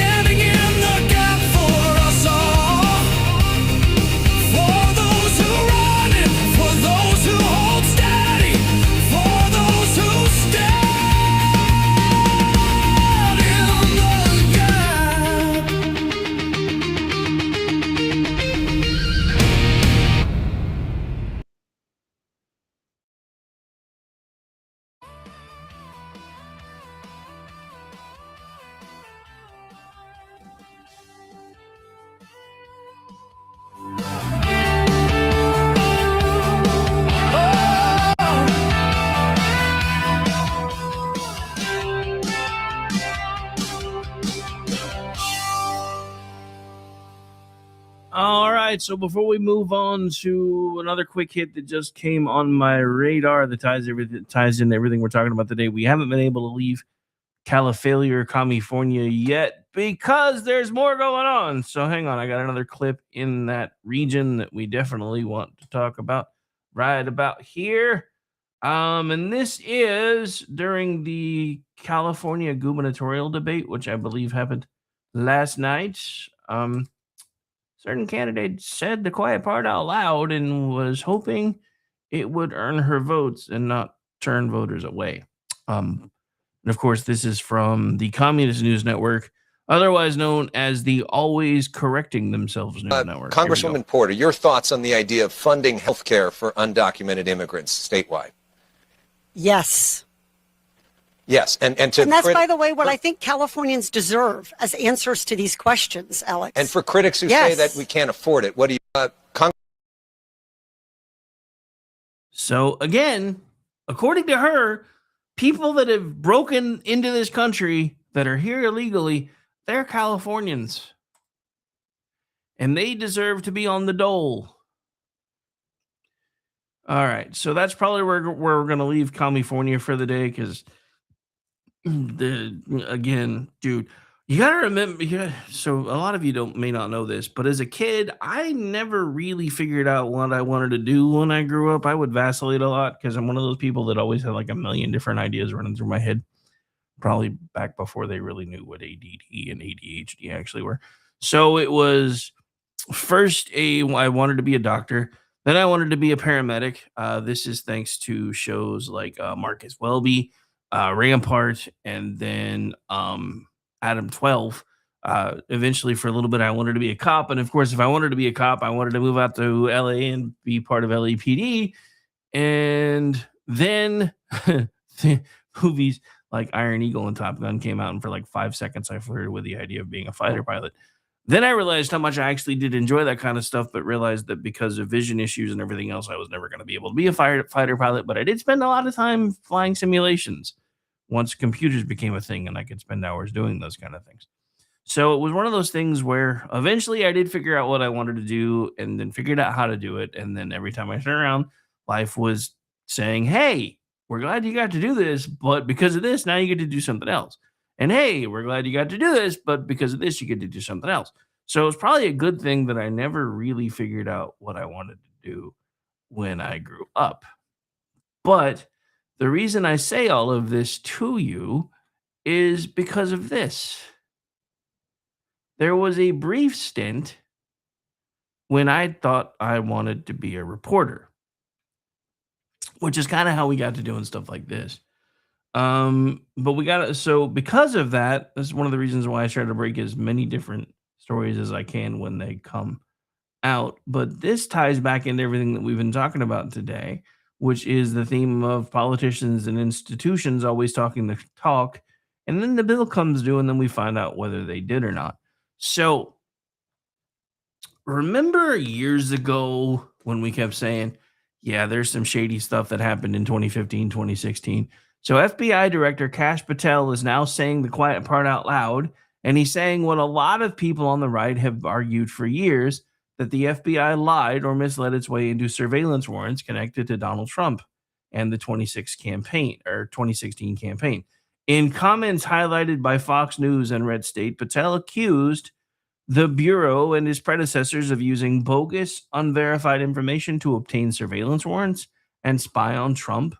right, so before we move on to another quick hit that just came on my radar that ties in everything we're talking about today, we haven't been able to leave California, California yet because there's more going on. So hang on, I got another clip in that region that we definitely want to talk about right about here. And this is during the California gubernatorial debate, which I believe happened last night. Certain candidate said the quiet part out loud and was hoping it would earn her votes and not turn voters away. And of course, this is from the Communist News Network, otherwise known as the Always Correcting Themselves News Network. Congresswoman Porter, your thoughts on the idea of funding health care for undocumented immigrants statewide? Yes. Yes, and that's, by the way, what I think Californians deserve as answers to these questions, Alex. And for critics who say that we can't afford it, what do you... So, again, according to her, people that have broken into this country that are here illegally, they're Californians. And they deserve to be on the dole. All right, so that's probably where we're going to leave California for the day because... Again, dude, you gotta remember. So a lot of you may not know this, but as a kid, I never really figured out what I wanted to do when I grew up. I would vacillate a lot because I'm one of those people that always had like a million different ideas running through my head. Probably back before they really knew what ADD and ADHD actually were. So it was first I wanted to be a doctor. Then I wanted to be a paramedic. This is thanks to shows like Marcus Welby, Rampart, and then Adam 12. Eventually, for a little bit, I wanted to be a cop. And of course, if I wanted to be a cop, I wanted to move out to LA and be part of LAPD. And then the movies like Iron Eagle and Top Gun came out, and for like 5 seconds, I flirted with the idea of being a fighter pilot. Then I realized how much I actually did enjoy that kind of stuff, but realized that because of vision issues and everything else, I was never going to be able to be a fighter pilot. But I did spend a lot of time flying simulations once computers became a thing and I could spend hours doing those kind of things. So it was one of those things where eventually I did figure out what I wanted to do and then figured out how to do it. And then every time I turned around, life was saying, hey, we're glad you got to do this, but because of this, now you get to do something else. And hey, we're glad you got to do this, but because of this, you get to do something else. So it's probably a good thing that I never really figured out what I wanted to do when I grew up. But the reason I say all of this to you is because of this. There was a brief stint when I thought I wanted to be a reporter, which is kind of how we got to doing stuff like this. But so because of that, this is one of the reasons why I try to break as many different stories as I can when they come out. But this ties back into everything that we've been talking about today, which is the theme of politicians and institutions always talking the talk, and then the bill comes due, and then we find out whether they did or not. So remember years ago when we kept saying, yeah, there's some shady stuff that happened in 2015, 2016. So FBI Director Kash Patel is now saying the quiet part out loud, and he's saying what a lot of people on the right have argued for years, that the FBI lied or misled its way into surveillance warrants connected to Donald Trump and the 2016 campaign. In comments highlighted by Fox News and Red State, Patel accused the Bureau and his predecessors of using bogus, unverified information to obtain surveillance warrants and spy on Trump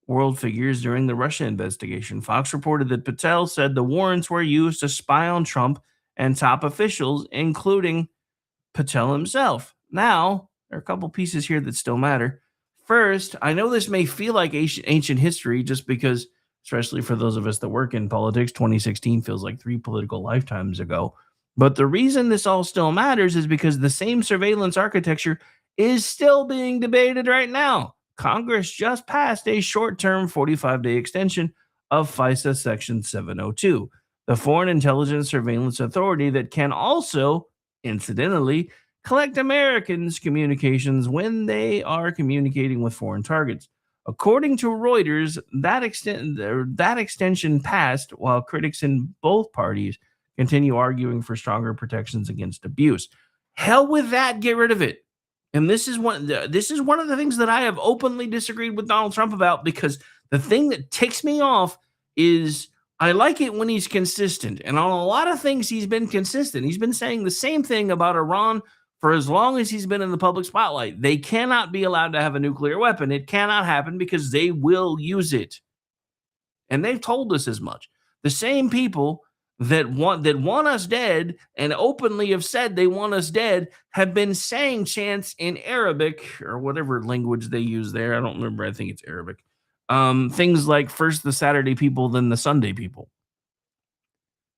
world figures during the Russia investigation. Fox reported that Patel said the warrants were used to spy on Trump and top officials, including Patel himself. Now, there are a couple pieces here that still matter. First, I know this may feel like ancient history just because, especially for those of us that work in politics, 2016 feels like 3 political lifetimes ago. But the reason this all still matters is because the same surveillance architecture is still being debated right now. Congress just passed a short-term 45-day extension of FISA Section 702, the Foreign Intelligence Surveillance Authority that can also, incidentally, collect Americans' communications when they are communicating with foreign targets. According to Reuters, that extension passed while critics in both parties continue arguing for stronger protections against abuse. Hell with that, get rid of it. And this is one of the things that I have openly disagreed with Donald Trump about, because the thing that ticks me off is I like it when he's consistent. And on a lot of things, he's been consistent. He's been saying the same thing about Iran for as long as he's been in the public spotlight. They cannot be allowed to have a nuclear weapon. It cannot happen because they will use it. And they've told us as much. The same people that want us dead and openly have said they want us dead have been saying chants in Arabic or whatever language they use there. I don't remember. I think it's Arabic. Things like first the Saturday people, then the Sunday people.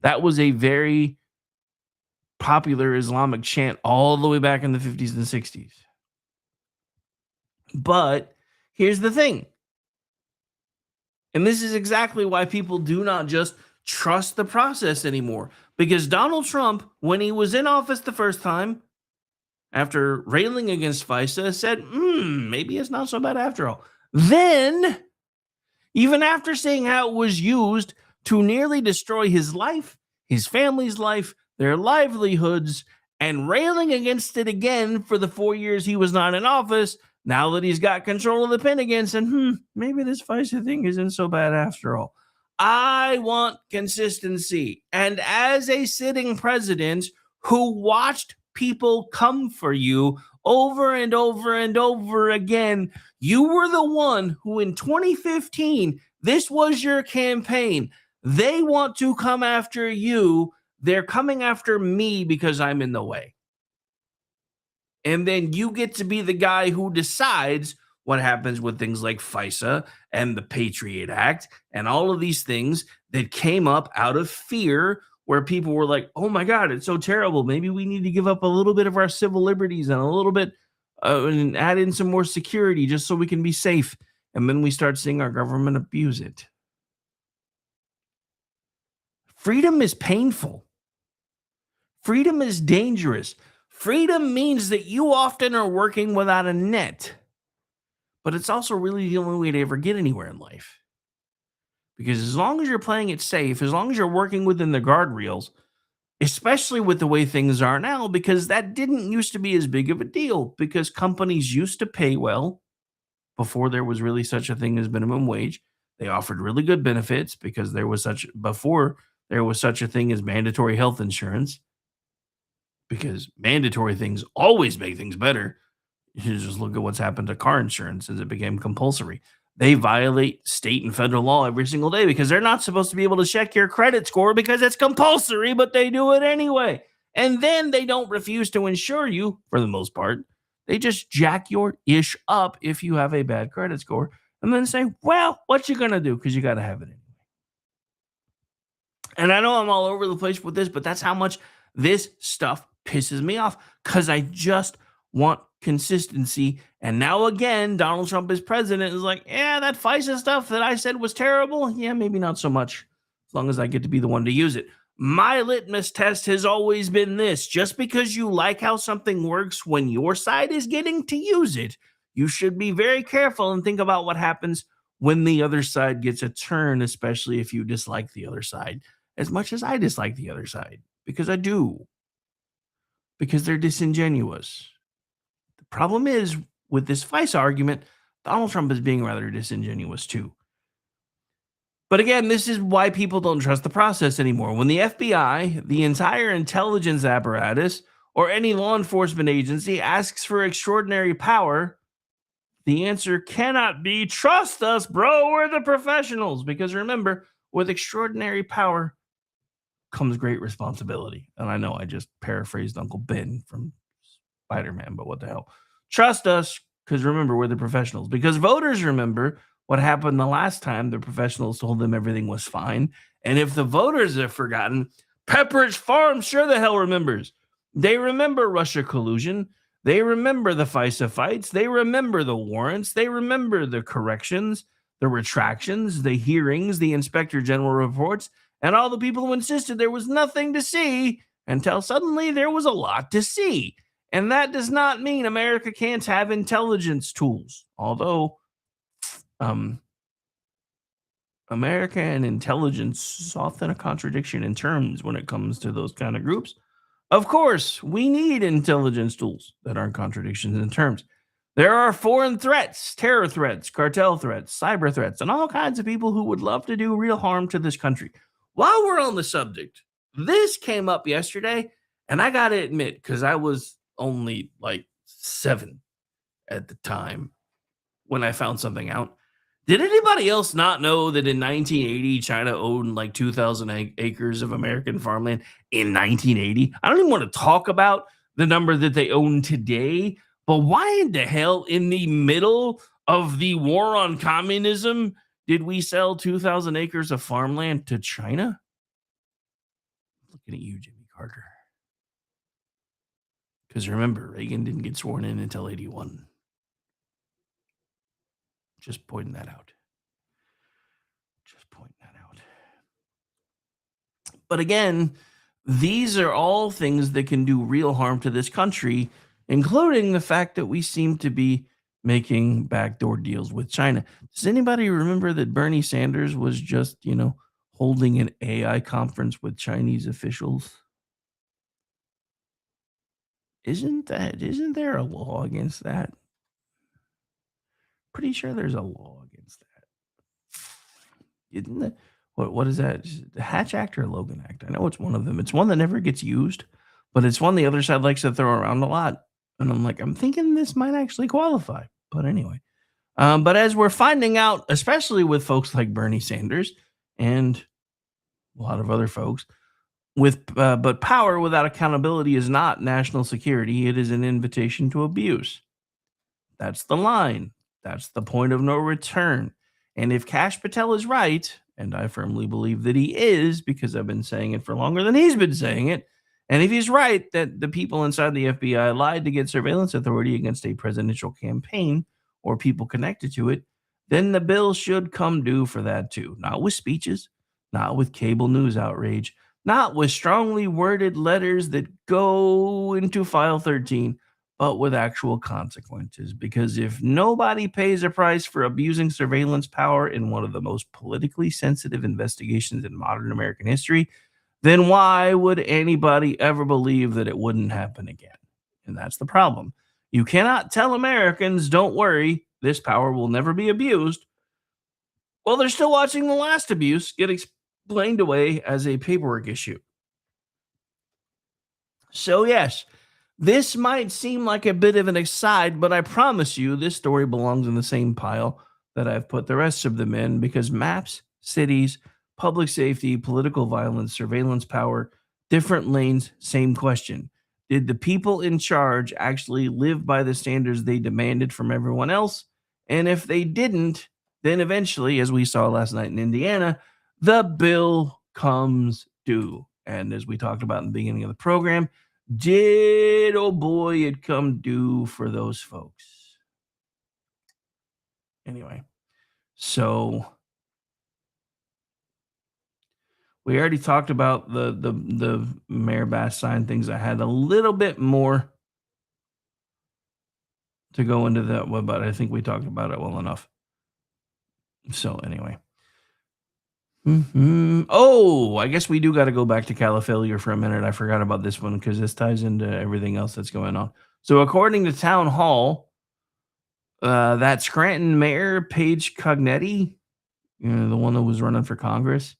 That was a very popular Islamic chant all the way back in the 50s and 60s. But here's the thing. And this is exactly why people do not just trust the process anymore. Because Donald Trump, when he was in office the first time, after railing against FISA, said, maybe it's not so bad after all. Then, even after seeing how it was used to nearly destroy his life, his family's life, their livelihoods, and railing against it again for the 4 years he was not in office, now that he's got control of the pen again, said, maybe this FISA thing isn't so bad after all. I want consistency. And as a sitting president who watched people come for you over and over and over again, you were the one who in 2015, this was your campaign. They want to come after you. They're coming after me because I'm in the way. And then you get to be the guy who decides what happens with things like FISA and the Patriot Act and all of these things that came up out of fear, where people were like, oh my God, it's so terrible. Maybe we need to give up a little bit of our civil liberties and a little bit and add in some more security just so we can be safe. And then we start seeing our government abuse it. Freedom is painful. Freedom is dangerous. Freedom means that you often are working without a net. But it's also really the only way to ever get anywhere in life. Because as long as you're playing it safe, as long as you're working within the guardrails, especially with the way things are now, because that didn't used to be as big of a deal, because companies used to pay well before there was really such a thing as minimum wage. They offered really good benefits because before there was such a thing as mandatory health insurance, because mandatory things always make things better. You just look at what's happened to car insurance as it became compulsory. They violate state and federal law every single day because they're not supposed to be able to check your credit score because it's compulsory, but they do it anyway. And then they don't refuse to insure you for the most part. They just jack your ish up if you have a bad credit score and then say, well, what you going to do? Because you got to have it anyway. And I know I'm all over the place with this, but that's how much this stuff pisses me off, because I just want consistency. And now again, Donald Trump is president is like, yeah, that FISA stuff that I said was terrible. Yeah, maybe not so much, as long as I get to be the one to use it. My litmus test has always been this: just because you like how something works when your side is getting to use it, you should be very careful and think about what happens when the other side gets a turn, especially if you dislike the other side as much as I dislike the other side, because I do. Because they're disingenuous. The problem is, with this FISA argument, Donald Trump is being rather disingenuous too. But again, this is why people don't trust the process anymore. When the FBI, the entire intelligence apparatus, or any law enforcement agency asks for extraordinary power, the answer cannot be, trust us, bro, we're the professionals. Because remember, with extraordinary power comes great responsibility. And I know I just paraphrased Uncle Ben from Spider-Man, but what the hell? Trust us, because remember, we're the professionals. Because voters remember what happened the last time the professionals told them everything was fine. And if the voters have forgotten, Pepperidge Farm sure the hell remembers. They remember Russia collusion. They remember the FISA fights. They remember the warrants. They remember the corrections, the retractions, the hearings, the inspector general reports, and all the people who insisted there was nothing to see until suddenly there was a lot to see. And that does not mean America can't have intelligence tools. Although America and intelligence is often a contradiction in terms when it comes to those kind of groups. Of course, we need intelligence tools that aren't contradictions in terms. There are foreign threats, terror threats, cartel threats, cyber threats, and all kinds of people who would love to do real harm to this country. While we're on the subject, this came up yesterday, and I got to admit, because I was only like 7 at the time when I found something out. Did anybody else not know that in 1980, China owned like 2,000 acres of American farmland in 1980? I don't even want to talk about the number that they own today, but why in the hell, in the middle of the war on communism, did we sell 2,000 acres of farmland to China? Looking at you, Jimmy Carter. Because remember, Reagan didn't get sworn in until 81. Just pointing that out. But again, these are all things that can do real harm to this country, including the fact that we seem to be making backdoor deals with China. Does anybody remember that Bernie Sanders was just, holding an AI conference with Chinese officials? Isn't there a law against that? Pretty sure there's a law against that. Isn't it? What is that? The Hatch Act or Logan Act? I know it's one of them. It's one that never gets used, but it's one the other side likes to throw around a lot. And I'm thinking this might actually qualify. But anyway. But as we're finding out, especially with folks like Bernie Sanders and a lot of other folks, but power without accountability is not national security. It is an invitation to abuse. That's the line. That's the point of no return. And if Kash Patel is right, and I firmly believe that he is, because I've been saying it for longer than he's been saying it, and if he's right that the people inside the FBI lied to get surveillance authority against a presidential campaign or people connected to it, then the bill should come due for that too. Not with speeches, not with cable news outrage, not with strongly worded letters that go into File 13, but with actual consequences. Because if nobody pays a price for abusing surveillance power in one of the most politically sensitive investigations in modern American history, then why would anybody ever believe that it wouldn't happen again? And that's the problem. You cannot tell Americans, don't worry, this power will never be abused. Well, they're still watching the last abuse get explained away as a paperwork issue. So yes, this might seem like a bit of an aside, but I promise you this story belongs in the same pile that I've put the rest of them in, because maps, cities, public safety, political violence, surveillance power, different lanes, same question. Did the people in charge actually live by the standards they demanded from everyone else? And if they didn't, then eventually, as we saw last night in Indiana, the bill comes due. And as we talked about in the beginning of the program, oh boy, it come due for those folks. Anyway, so we already talked about the Mayor Bass sign things. I had a little bit more to go into that, but I think we talked about it well enough. So anyway. Oh, I guess we do got to go back to Califailure for a minute. I forgot about this one because this ties into everything else that's going on. So according to Town Hall, that Scranton Mayor, Paige Cognetti, the one that was running for Congress,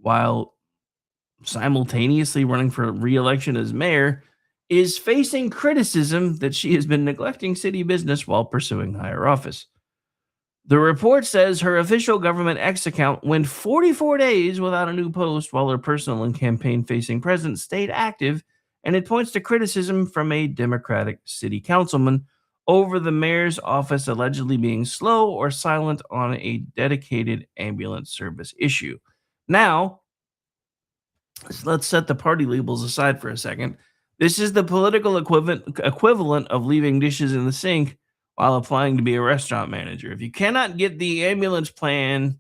while simultaneously running for re-election as mayor, is facing criticism that she has been neglecting city business while pursuing higher office. The report says her official government X account went 44 days without a new post while her personal and campaign-facing presence stayed active, and it points to criticism from a Democratic city councilman over the mayor's office allegedly being slow or silent on a dedicated ambulance service issue. Now, let's set the party labels aside for a second. This is the political equivalent of leaving dishes in the sink while applying to be a restaurant manager. If you cannot get the ambulance plan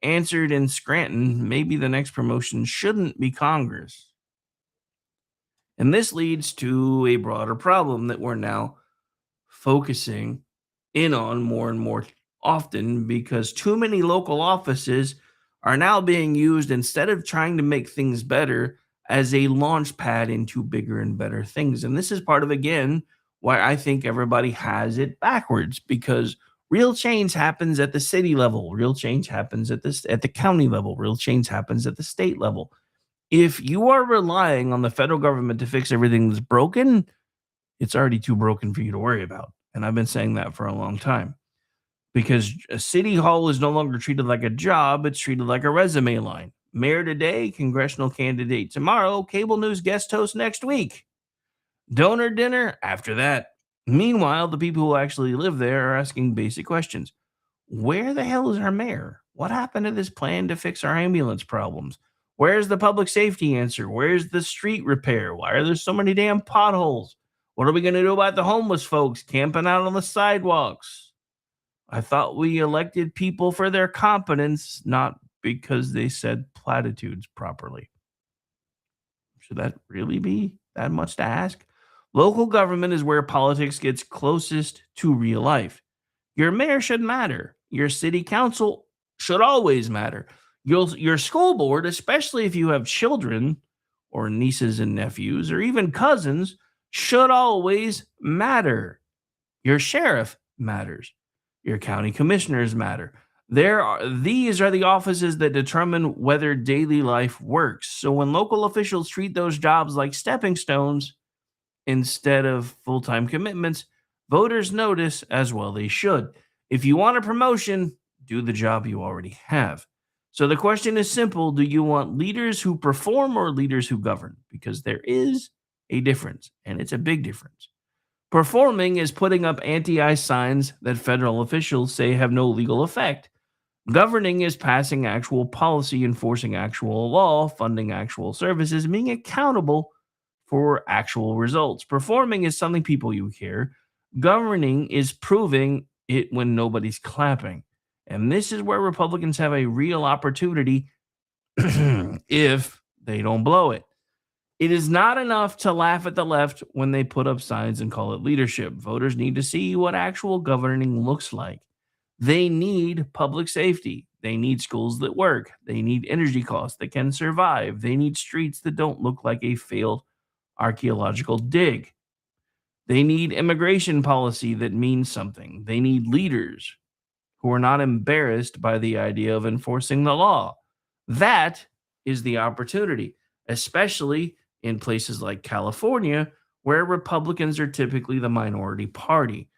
answered in Scranton, maybe the next promotion shouldn't be Congress. And this leads to a broader problem that we're now focusing in on more and more often, because too many local offices are now being used, instead of trying to make things better, as a launch pad into bigger and better things. And this is part of, again, why I think everybody has it backwards, because real change happens at the city level. Real change happens at the county level. Real change happens at the state level. If you are relying on the federal government to fix everything that's broken, it's already too broken for you to worry about. And I've been saying that for a long time, because a city hall is no longer treated like a job. It's treated like a resume line. Mayor today, congressional candidate tomorrow, cable news guest host next week, donor dinner after that. Meanwhile, the people who actually live there are asking basic questions. Where the hell is our mayor? What happened to this plan to fix our ambulance problems? Where's the public safety answer? Where's the street repair? Why are there so many damn potholes? What are we going to do about the homeless folks camping out on the sidewalks? I thought we elected people for their competence, not because they said platitudes properly. Should that really be that much to ask? Local government is where politics gets closest to real life. Your mayor should matter. Your city council should always matter. Your school board, especially if you have children or nieces and nephews or even cousins, should always matter. Your sheriff matters. Your county commissioners matter. These are the offices that determine whether daily life works. So when local officials treat those jobs like stepping stones instead of full-time commitments, voters notice, as well they should. If you want a promotion, do the job you already have. So the question is simple. Do you want leaders who perform or leaders who govern? Because there is a difference, and it's a big difference. Performing is putting up anti-I signs that federal officials say have no legal effect. Governing is passing actual policy, enforcing actual law, funding actual services, being accountable for actual results. Performing is something people you hear. Governing is proving it when nobody's clapping. And this is where Republicans have a real opportunity if they don't blow it. It is not enough to laugh at the left when they put up signs and call it leadership. Voters need to see what actual governing looks like. They need public safety. They need schools that work. They need energy costs that can survive. They need streets that don't look like a failed archaeological dig. They need immigration policy that means something. They need leaders who are not embarrassed by the idea of enforcing the law. That is the opportunity, especially in places like California, where Republicans are typically the minority party.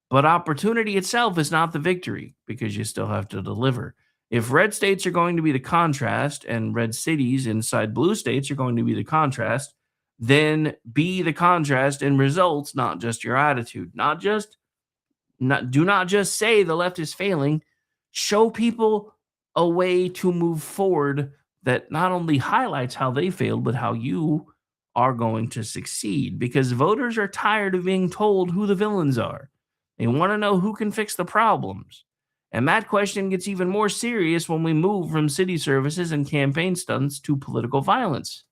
But opportunity itself is not the victory, because you still have to deliver. If red states are going to be the contrast and red cities inside blue states are going to be the contrast, then be the contrast in results, not just your attitude. Do not just say the left is failing. Show people a way to move forward that not only highlights how they failed, but how you are going to succeed. Because voters are tired of being told who the villains are. They want to know who can fix the problems. And that question gets even more serious when we move from city services and campaign stunts to political violence.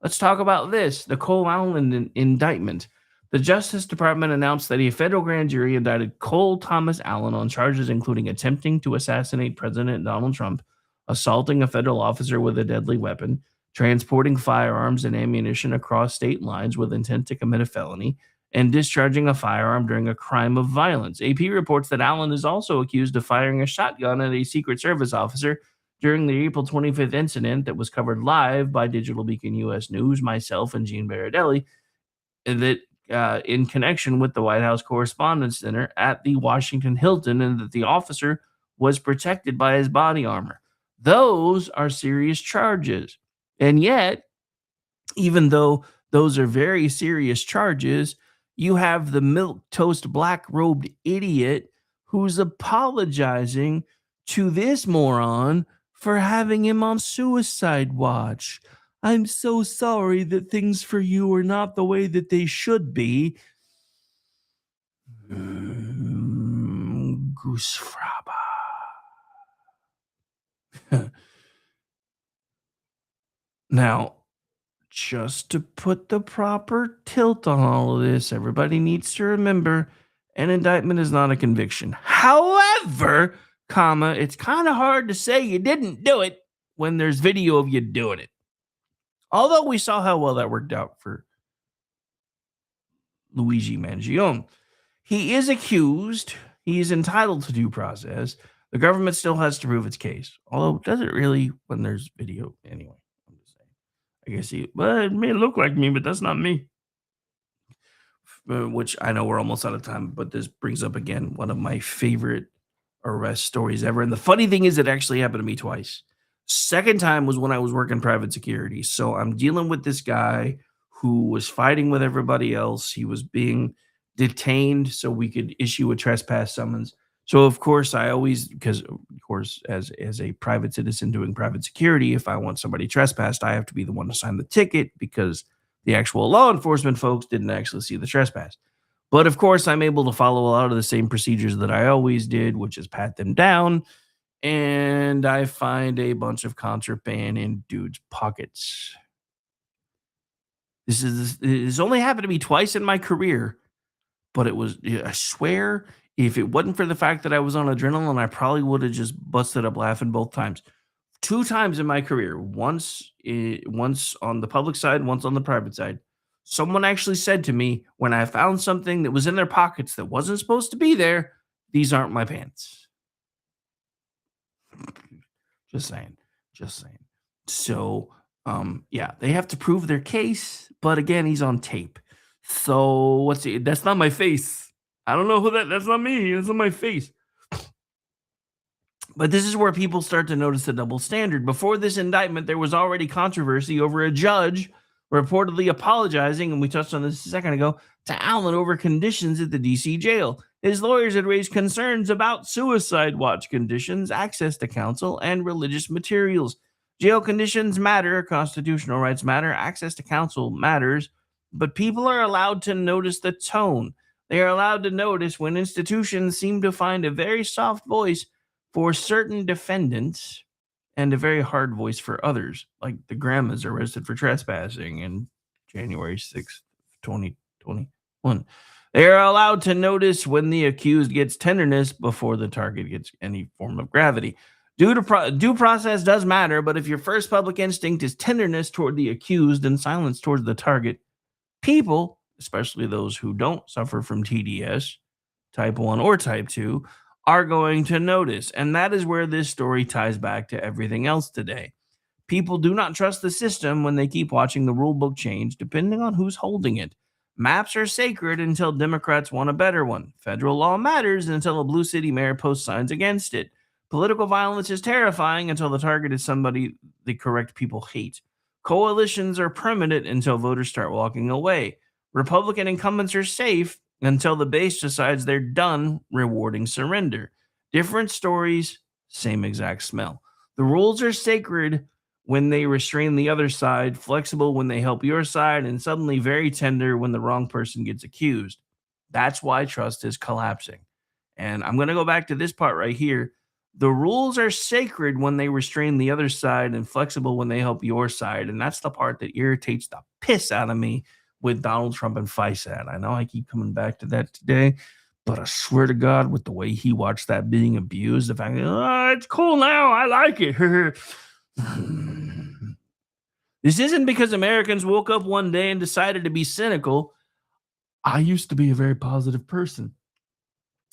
Let's talk about this, the Cole Allen indictment. The Justice Department announced that a federal grand jury indicted Cole Thomas Allen on charges including attempting to assassinate President Donald Trump, assaulting a federal officer with a deadly weapon, transporting firearms and ammunition across state lines with intent to commit a felony, and discharging a firearm during a crime of violence. AP reports that Allen is also accused of firing a shotgun at a Secret Service officer during the April 25th incident that was covered live by Digital Beacon U.S. News, myself, and Gene Baradelli, that in connection with the White House Correspondents' Center at the Washington Hilton, and that the officer was protected by his body armor. Those are serious charges. And yet, even though those are very serious charges, you have the milquetoast black-robed idiot who's apologizing to this moron for having him on suicide watch. I'm so sorry that things for you are not the way that they should be. Goose fraba. Now, just to put the proper tilt on all of this, everybody needs to remember an indictment is not a conviction. However, it's kind of hard to say you didn't do it when there's video of you doing it. Although we saw how well that worked out for Luigi Mangione. He is accused. He is entitled to due process. The government still has to prove its case. Although, does it really when there's video? Anyway, I'm just saying. I guess well, it may look like me, but that's not me. Which I know we're almost out of time, but this brings up again one of my favorite arrest stories ever. And the funny thing is, it actually happened to me twice. Second time was when I was working private security. So I'm dealing with this guy who was fighting with everybody else. He was being detained so we could issue a trespass summons. So of course I always, because of course as a private citizen doing private security, if I want somebody trespassed, I have to be the one to sign the ticket because the actual law enforcement folks didn't actually see the trespass. But of course I'm able to follow a lot of the same procedures that I always did, which is pat them down. And I find a bunch of contraband in dude's pockets. This only happened to me twice in my career, but it was, I swear, if it wasn't for the fact that I was on adrenaline, I probably would have just busted up laughing both times. 2 times in my career, once on the public side, once on the private side. Someone actually said to me when I found something that was in their pockets that wasn't supposed to be there, "These aren't my pants." Just saying. So, yeah, they have to prove their case, but again, he's on tape. So that's not my face. I don't know who that's not me. That's not my face. But this is where people start to notice the double standard. Before this indictment, there was already controversy over a judge reportedly apologizing, and we touched on this a second ago, to Allen over conditions at the DC jail. His lawyers had raised concerns about suicide watch conditions, access to counsel, and religious materials. Jail conditions matter, constitutional rights matter, access to counsel matters, but people are allowed to notice the tone. They are allowed to notice when institutions seem to find a very soft voice for certain defendants and a very hard voice for others, like the grandmas arrested for trespassing in January 6th, 2021. They are allowed to notice when the accused gets tenderness before the target gets any form of gravity. Due process does matter, but if your first public instinct is tenderness toward the accused and silence towards the target, people, especially those who don't suffer from TDS, type 1 or type 2, are going to notice. And that is where this story ties back to everything else today. People do not trust the system when they keep watching the rule book change, depending on who's holding it. Maps are sacred until Democrats want a better one. Federal law matters until a blue city mayor posts signs against it. Political violence is terrifying until the target is somebody the correct people hate. Coalitions are permanent until voters start walking away. Republican incumbents are safe until the base decides they're done rewarding surrender. Different stories, same exact smell. The rules are sacred when they restrain the other side, flexible when they help your side, and suddenly very tender when the wrong person gets accused. That's why trust is collapsing. And I'm going to go back to this part right here. The rules are sacred when they restrain the other side and flexible when they help your side. And that's the part that irritates the piss out of me with Donald Trump and FISAT. I know I keep coming back to that today, but I swear to God, with the way he watched that being abused, the fact that, it's cool now, I like it. This isn't because Americans woke up one day and decided to be cynical. I used to be a very positive person.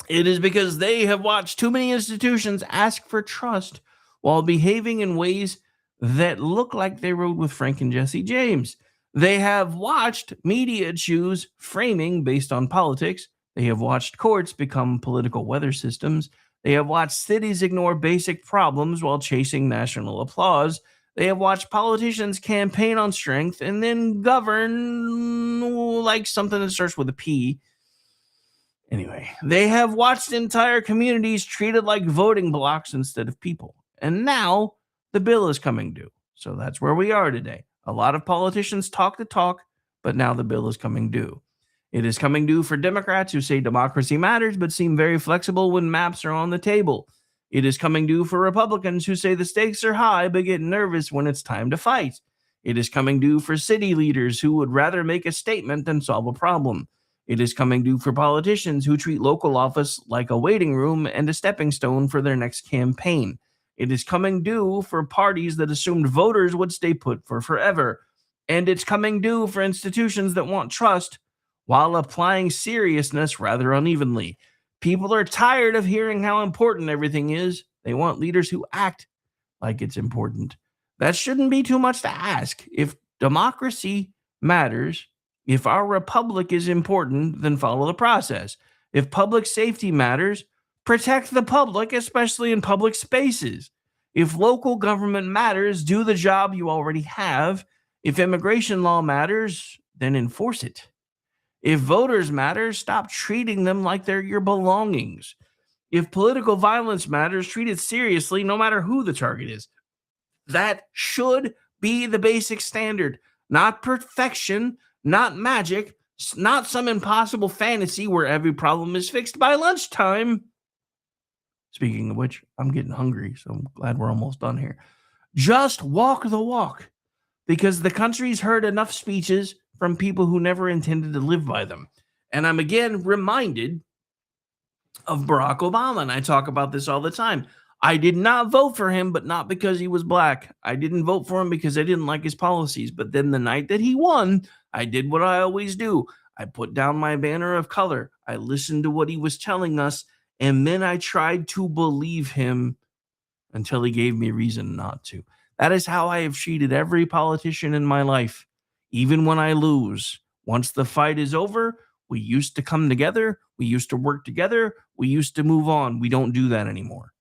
It is because they have watched too many institutions ask for trust while behaving in ways that look like they rode with Frank and Jesse James. They have watched media choose framing based on politics. They have watched courts become political weather systems. They have watched cities ignore basic problems while chasing national applause. They have watched politicians campaign on strength and then govern like something that starts with a P. Anyway, they have watched entire communities treated like voting blocks instead of people. And now the bill is coming due. So that's where we are today. A lot of politicians talk the talk, but now the bill is coming due. It is coming due for Democrats who say democracy matters, but seem very flexible when maps are on the table. It is coming due for Republicans who say the stakes are high, but get nervous when it's time to fight. It is coming due for city leaders who would rather make a statement than solve a problem. It is coming due for politicians who treat local office like a waiting room and a stepping stone for their next campaign. It is coming due for parties that assumed voters would stay put for forever. and it's coming due for institutions that want trust while applying seriousness rather unevenly. People are tired of hearing how important everything is. They want leaders who act like it's important. That shouldn't be too much to ask. If democracy matters, if our republic is important, then follow the process. If public safety matters, protect the public, especially in public spaces. If local government matters, do the job you already have. If immigration law matters, then enforce it. If voters matter, stop treating them like they're your belongings. If political violence matters, treat it seriously, no matter who the target is. That should be the basic standard, not perfection, not magic, not some impossible fantasy where every problem is fixed by lunchtime. Speaking of which, I'm getting hungry, so I'm glad we're almost done here. Just walk the walk, because the country's heard enough speeches from people who never intended to live by them. And I'm again reminded of Barack Obama, and I talk about this all the time. I did not vote for him, but not because he was black. I didn't vote for him because I didn't like his policies. But then the night that he won, I did what I always do. I put down my banner of color. I listened to what he was telling us, and then I tried to believe him until he gave me reason not to. That is how I have treated every politician in my life, even when I lose. Once the fight is over, we used to come together. We used to work together. We used to move on. We don't do that anymore.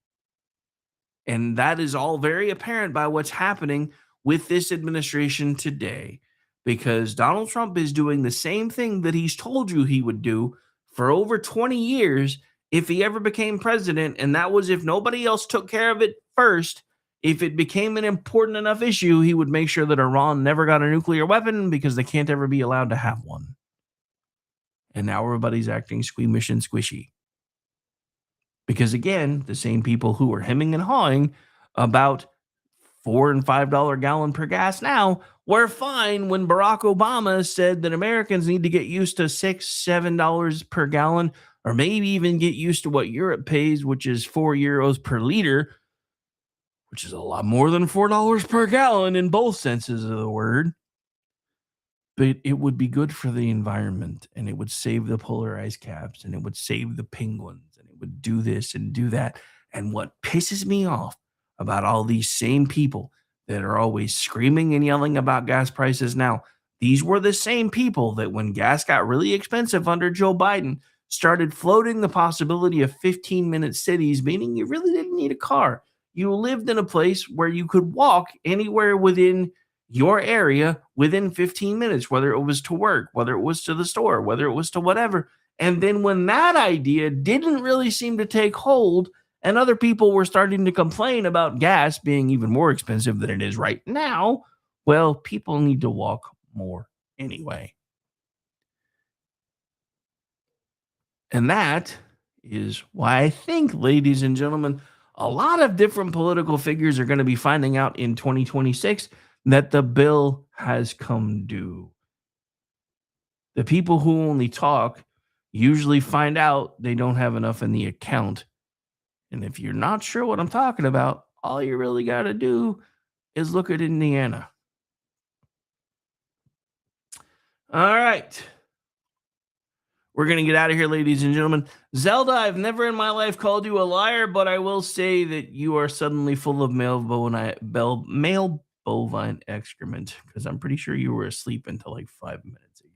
And that is all very apparent by what's happening with this administration today, because Donald Trump is doing the same thing that he's told you he would do for over 20 years if he ever became president. And that was if nobody else took care of it first. If it became an important enough issue, he would make sure that Iran never got a nuclear weapon because they can't ever be allowed to have one. And now everybody's acting squeamish and squishy. Because again, the same people who are hemming and hawing about $4 and $5 gallon per gas now were fine when Barack Obama said that Americans need to get used to $6, $7 per gallon, or maybe even get used to what Europe pays, which is €4 per liter, which is a lot more than $4 per gallon in both senses of the word. But it would be good for the environment, and it would save the polar ice caps, and it would save the penguins, and it would do this and do that. And what pisses me off about all these same people that are always screaming and yelling about gas prices now, these were the same people that when gas got really expensive under Joe Biden started floating the possibility of 15-minute cities, meaning you really didn't need a car. You lived in a place where you could walk anywhere within your area within 15 minutes, whether it was to work, whether it was to the store, whether it was to whatever. And then when that idea didn't really seem to take hold and other people were starting to complain about gas being even more expensive than it is right now, well, people need to walk more anyway. And that is why I think, ladies and gentlemen, a lot of different political figures are going to be finding out in 2026 that the bill has come due. The people who only talk usually find out they don't have enough in the account. And if you're not sure what I'm talking about, all you really got to do is look at Indiana. All right. We're going to get out of here, ladies and gentlemen. Zelda, I've never in my life called you a liar, but I will say that you are suddenly full of male bovine excrement, because I'm pretty sure you were asleep until like 5 minutes ago.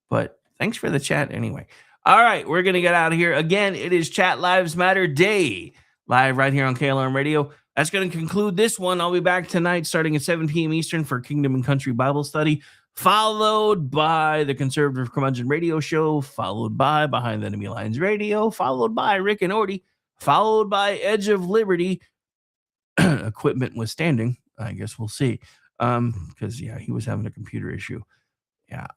But thanks for the chat anyway. All right, we're going to get out of here. Again, it is Chat Lives Matter Day, live right here on KLRM Radio. That's going to conclude this one. I'll be back tonight starting at 7 p.m. Eastern for Kingdom and Country Bible Study, followed by the Conservative Curmudgeon Radio Show, followed by Behind the Enemy Lines Radio, followed by Rick and Orty, followed by Edge of Liberty, equipment withstanding. I guess we'll see. Because, yeah, he was having a computer issue. Yeah.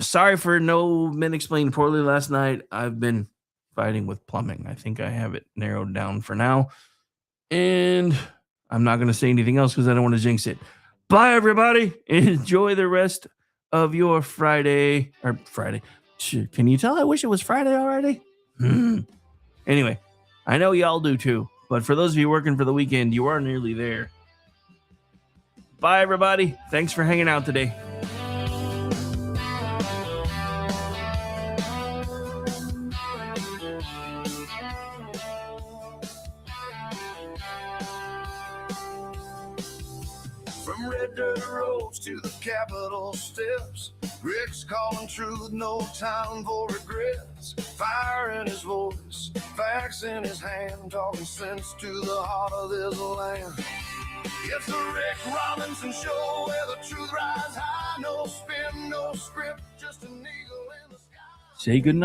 Sorry for no Men Explained Poorly last night. I've been fighting with plumbing. I think I have it narrowed down for now. And I'm not going to say anything else because I don't want to jinx it. Bye, everybody. Enjoy the rest of your Friday. Or Friday. Can you tell I wish it was Friday already? Anyway, I know y'all do too. But for those of you working for the weekend, you are nearly there. Bye, everybody. Thanks for hanging out today. From red dirt roads to the Capitol steps, Rick's calling truth, no time for regrets. Fire in his voice, facts in his hand, talking sense to the heart of this land. It's the Rick Robinson Show, where the truth rides high. No spin, no script, just an eagle in the sky. Say goodnight.